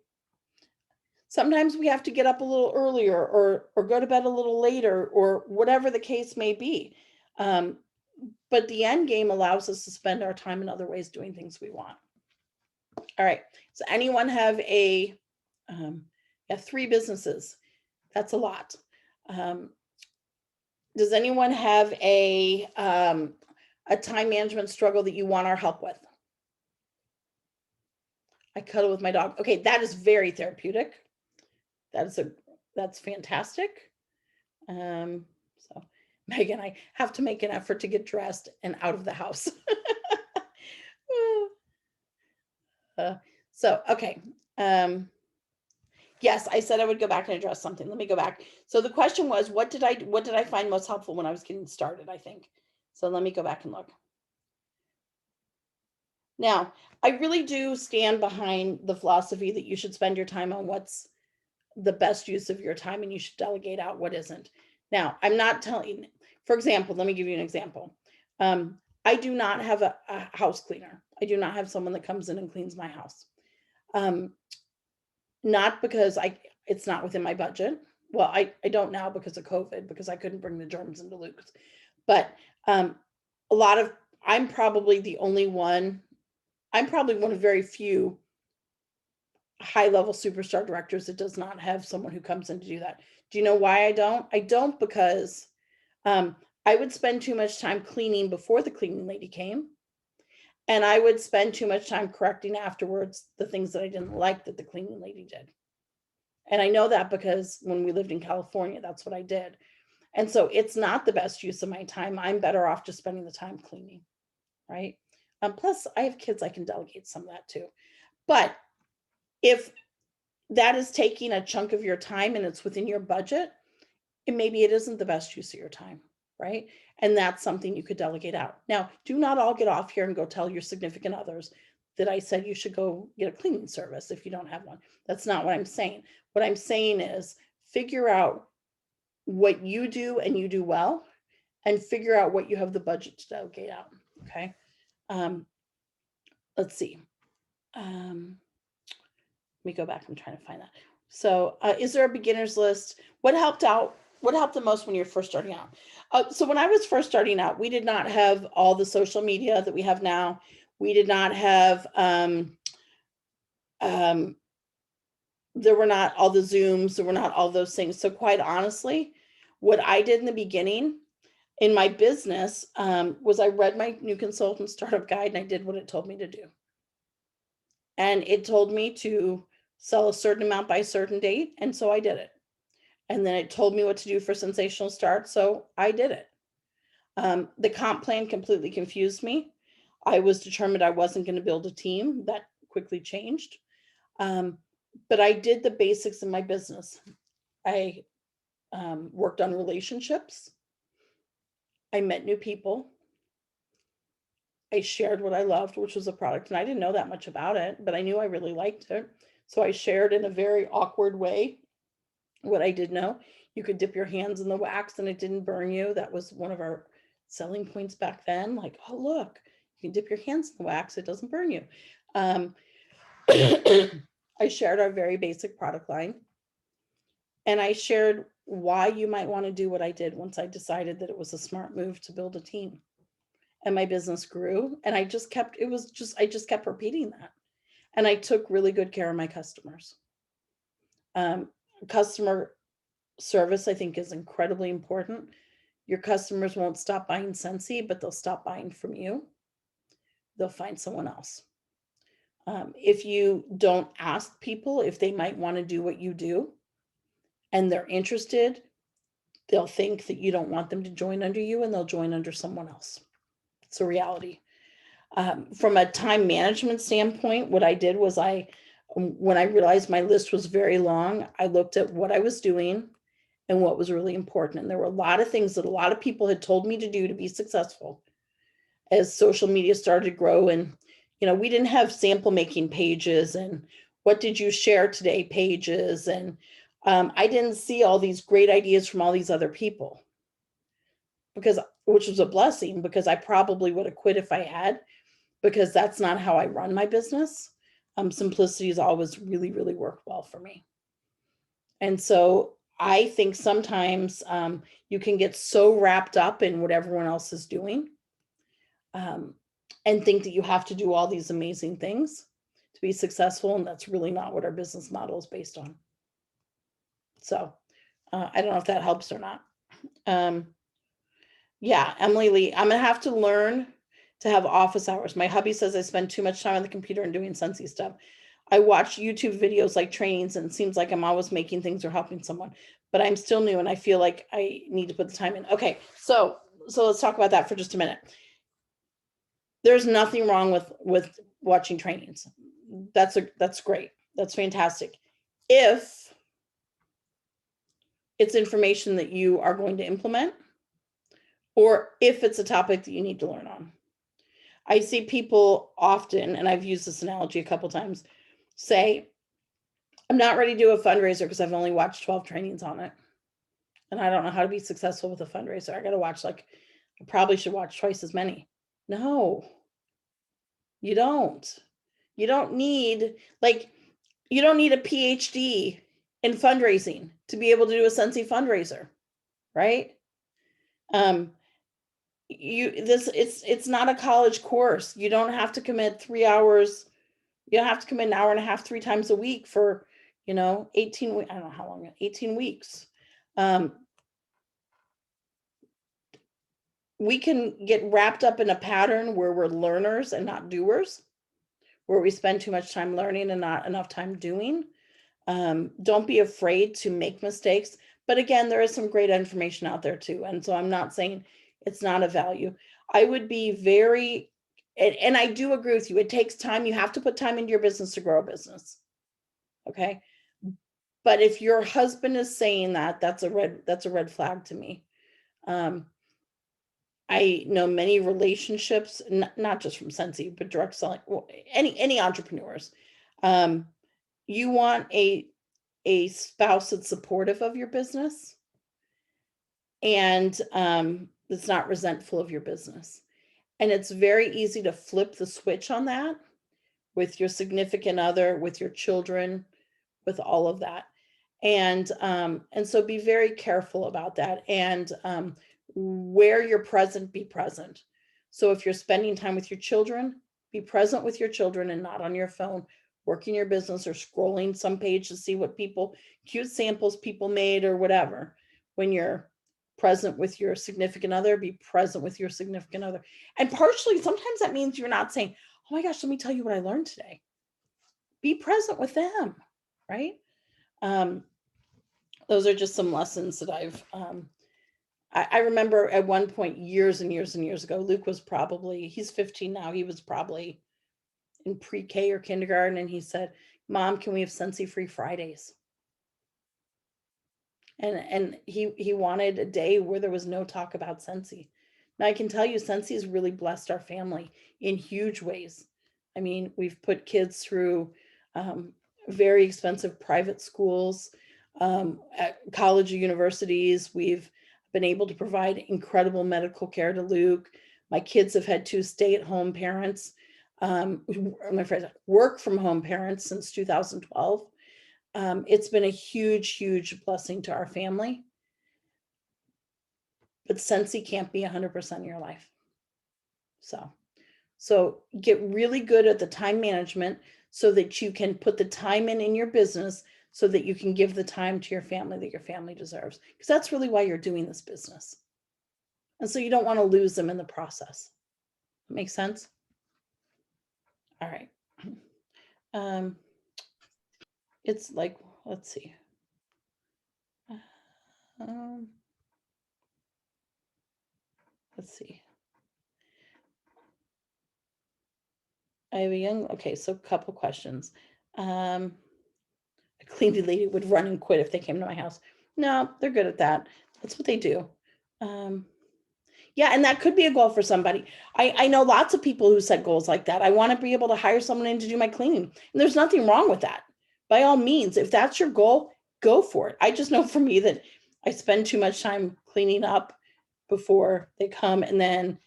Sometimes we have to get up a little earlier or go to bed a little later or whatever the case may be. But the end game allows us to spend our time in other ways doing things we want. All right. So anyone have have 3 businesses? That's a lot. Does anyone have a time management struggle that you want our help with? I cuddle with my dog. Okay, that is very therapeutic. That's fantastic. So Megan, I have to make an effort to get dressed and out of the house. So, okay. Yes, I said I would go back and address something. Let me go back. So the question was, what did I find most helpful when I was getting started, I think. So let me go back and look. Now, I really do stand behind the philosophy that you should spend your time on what's the best use of your time, and you should delegate out what isn't. Now, I'm not telling, for example, let me give you an example. I do not have a house cleaner. I do not have someone that comes in and cleans my house. Not because it's not within my budget. Well, I don't now because of COVID, because I couldn't bring the germs into Luke's. But a lot of, I'm probably one of very few high level superstar directors that does not have someone who comes in to do that. Do you know why I don't? I don't because I would spend too much time cleaning before the cleaning lady came. And I would spend too much time correcting afterwards the things that I didn't like that the cleaning lady did. And I know that because when we lived in California, that's what I did. And so it's not the best use of my time. I'm better off just spending the time cleaning, right? Plus, I have kids, I can delegate some of that too. But if that is taking a chunk of your time and it's within your budget, and maybe it isn't the best use of your time, right? And that's something you could delegate out. Now, do not all get off here and go tell your significant others that I said you should go get a cleaning service if you don't have one. That's not what I'm saying. What I'm saying is figure out what you do and you do well, and figure out what you have the budget to delegate out. Okay. Let's see. Let me go back. I'm trying to find that. So is there a beginner's list? What helped the most when you're first starting out? So when I was first starting out, we did not have all the social media that we have now. We did not have, there were not all the Zooms, there were not all those things. So quite honestly, what I did in the beginning in my business was I read my new consultant startup guide and I did what it told me to do. And it told me to sell a certain amount by a certain date. And so I did it. And then it told me what to do for sensational start. So I did it. The comp plan completely confused me. I was determined I wasn't going to build a team. That quickly changed. But I did the basics in my business. I worked on relationships. I met new people. I shared what I loved, which was a product. And I didn't know that much about it, but I knew I really liked it. So I shared in a very awkward way what I did know. You could dip your hands in the wax and it didn't burn you. That was one of our selling points back then. Like, oh, look, you can dip your hands in the wax. It doesn't burn you. I shared our very basic product line. And I shared why you might want to do what I did once I decided that it was a smart move to build a team. And my business grew. And I just kept repeating that. And I took really good care of my customers. Customer service, I think, is incredibly important. Your customers won't stop buying Scentsy, but they'll stop buying from you. They'll find someone else. If you don't ask people if they might want to do what you do and they're interested, they'll think that you don't want them to join under you and they'll join under someone else. It's a reality. From a time management standpoint, what I did was when I realized my list was very long, I looked at what I was doing and what was really important. And there were a lot of things that a lot of people had told me to do to be successful as social media started to grow. And, we didn't have sample making pages and what did you share today pages. And I didn't see all these great ideas from all these other people, which was a blessing, because I probably would have quit if I had, because that's not how I run my business. Simplicity has always really, really worked well for me. And so I think sometimes you can get so wrapped up in what everyone else is doing and think that you have to do all these amazing things to be successful. And that's really not what our business model is based on. So I don't know if that helps or not. Yeah, Emily Lee, I'm going to have to learn to have office hours. My hubby says I spend too much time on the computer and doing Scentsy stuff. I watch YouTube videos like trainings and it seems like I'm always making things or helping someone, but I'm still new and I feel like I need to put the time in. Okay, so let's talk about that for just a minute. There's nothing wrong with watching trainings. That's great. That's fantastic. if it's information that you are going to implement, or if it's a topic that you need to learn on. I see people often, and I've used this analogy a couple times, say, I'm not ready to do a fundraiser because I've only watched 12 trainings on it. And I don't know how to be successful with a fundraiser. I got to watch, like, I probably should watch twice as many. No, you don't. You don't need, like, you don't need a PhD in fundraising to be able to do a Scentsy fundraiser, right? It's not a college course. You don't have to commit 3 hours. You don't have to commit an hour and a half 3 times a week for, 18 weeks. I don't know how long, 18 weeks. We can get wrapped up in a pattern where we're learners and not doers, where we spend too much time learning and not enough time doing. Don't be afraid to make mistakes. But again, there is some great information out there too. And so I'm not saying it's not a value. I would be very, and I do agree with you. It takes time. You have to put time into your business to grow a business. Okay. But if your husband is saying that, that's a red flag to me. I know many relationships, not just from Scentsy, but direct selling, any entrepreneurs. You want a spouse that's supportive of your business and that's not resentful of your business. And it's very easy to flip the switch on that with your significant other, with your children, with all of that. And so be very careful about that. And where you're present, be present. So if you're spending time with your children, be present with your children and not on your phone, working your business or scrolling some page to see what cute samples people made or whatever. When you're present with your significant other, be present with your significant other. And partially, sometimes that means you're not saying, oh my gosh, let me tell you what I learned today. Be present with them, right? Those are just some lessons that I remember at one point years and years and years ago, Luke was he's 15 now. He was probably in pre-K or kindergarten. And he said, Mom, can we have Scentsy free Fridays? And he wanted a day where there was no talk about Scentsy. Now I can tell you Scentsy has really blessed our family in huge ways. I mean, we've put kids through very expensive private schools, at college or universities. We've been able to provide incredible medical care to Luke. My kids have had 2 stay-at-home parents, my friends, work from home parents since 2012. It's been a huge, huge blessing to our family. But Scentsy can't be 100% of your life. So get really good at the time management so that you can put the time in your business so that you can give the time to your family that your family deserves. Because that's really why you're doing this business. And so you don't want to lose them in the process. Make sense? All right. It's like, let's see. Let's see. I have so a couple questions. A cleaning lady would run and quit if they came to my house. No, they're good at that. That's what they do. Yeah, and that could be a goal for somebody. I know lots of people who set goals like that. I want to be able to hire someone in to do my cleaning. And there's nothing wrong with that. By all means, if that's your goal, go for it. I just know for me that I spend too much time cleaning up before they come and then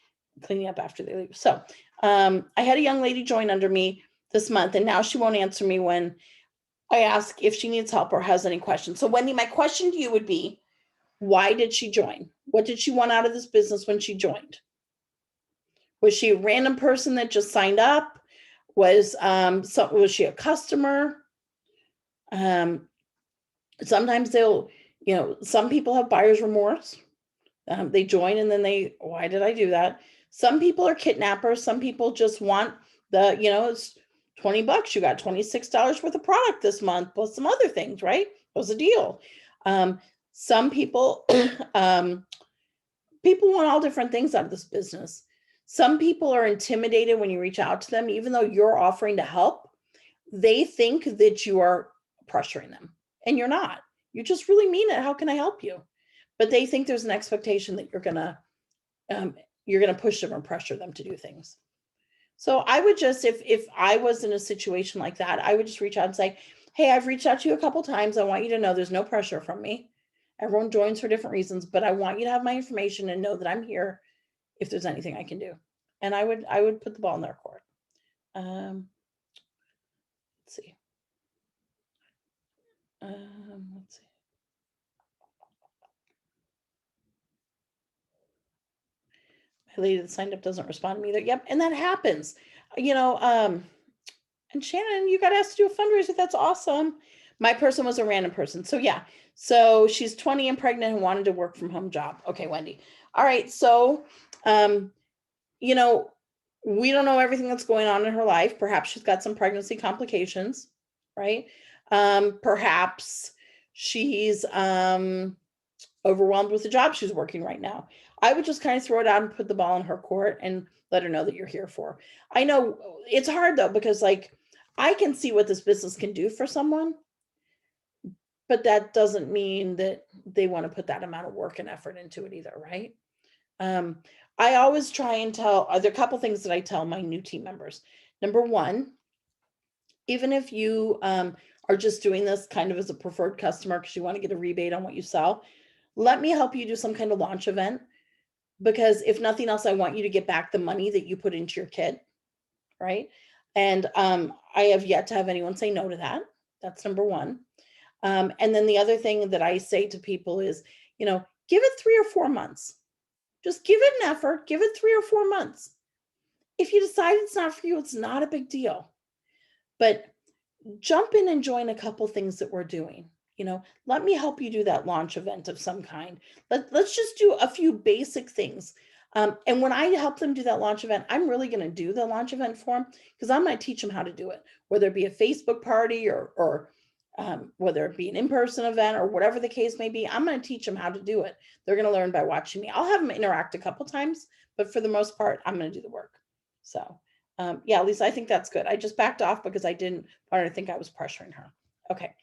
cleaning up after they leave. So I had a young lady join under me this month, and now she won't answer me when I ask if she needs help or has any questions. So Wendy, my question to you would be, why did she join? What did she want out of this business when she joined? Was she a random person that just signed up? Was she a customer? Sometimes some people have buyer's remorse. They join and then why did I do that? Some people are kidnappers. Some people just want it's $20. You got $26 worth of product this month, plus some other things, right? It was a deal. Some people, people want all different things out of this business. Some people are intimidated when you reach out to them, even though you're offering to help. They think that you are pressuring them. And you're not. You just really mean it. How can I help you? But they think there's an expectation that you're gonna push them or pressure them to do things. So I would just, if I was in a situation like that, I would just reach out and say, hey, I've reached out to you a couple times. I want you to know there's no pressure from me. Everyone joins for different reasons, but I want you to have my information and know that I'm here if there's anything I can do. And I would put the ball in their court. Let's see. Let's see. My lady that signed up doesn't respond to me either. Yep, and that happens. And Shannon, you got asked to do a fundraiser. That's awesome. My person was a random person. So yeah. So she's 20 and pregnant and wanted to work from home job. Okay, Wendy. All right. So, we don't know everything that's going on in her life. Perhaps she's got some pregnancy complications, right? Perhaps she's overwhelmed with the job she's working right now. I would just kind of throw it out and put the ball in her court and let her know that you're here for her. I know it's hard though, because like I can see what this business can do for someone, but that doesn't mean that they want to put that amount of work and effort into it either, right? I always try and there are a couple things that I tell my new team members. Number one, even if you are just doing this kind of as a preferred customer because you want to get a rebate on what you sell, let me help you do some kind of launch event, because if nothing else, I want you to get back the money that you put into your kit, right? And I have yet to have anyone say no to that. That's number one. And then the other thing that I say to people is, give it 3 or 4 months. Just give it an effort, give it 3 or 4 months. If you decide it's not for you, it's not a big deal. But jump in and join a couple things that we're doing. Let me help you do that launch event of some kind. Let's just do a few basic things. And when I help them do that launch event, I'm really going to do the launch event for them, because I'm going to teach them how to do it, whether it be a Facebook party or whether it be an in-person event or whatever the case may be. I'm going to teach them how to do it. They're going to learn by watching me. I'll have them interact a couple times, but for the most part, I'm going to do the work. So yeah, Lisa, I think that's good. I just backed off because I didn't want her to think I was pressuring her. Okay.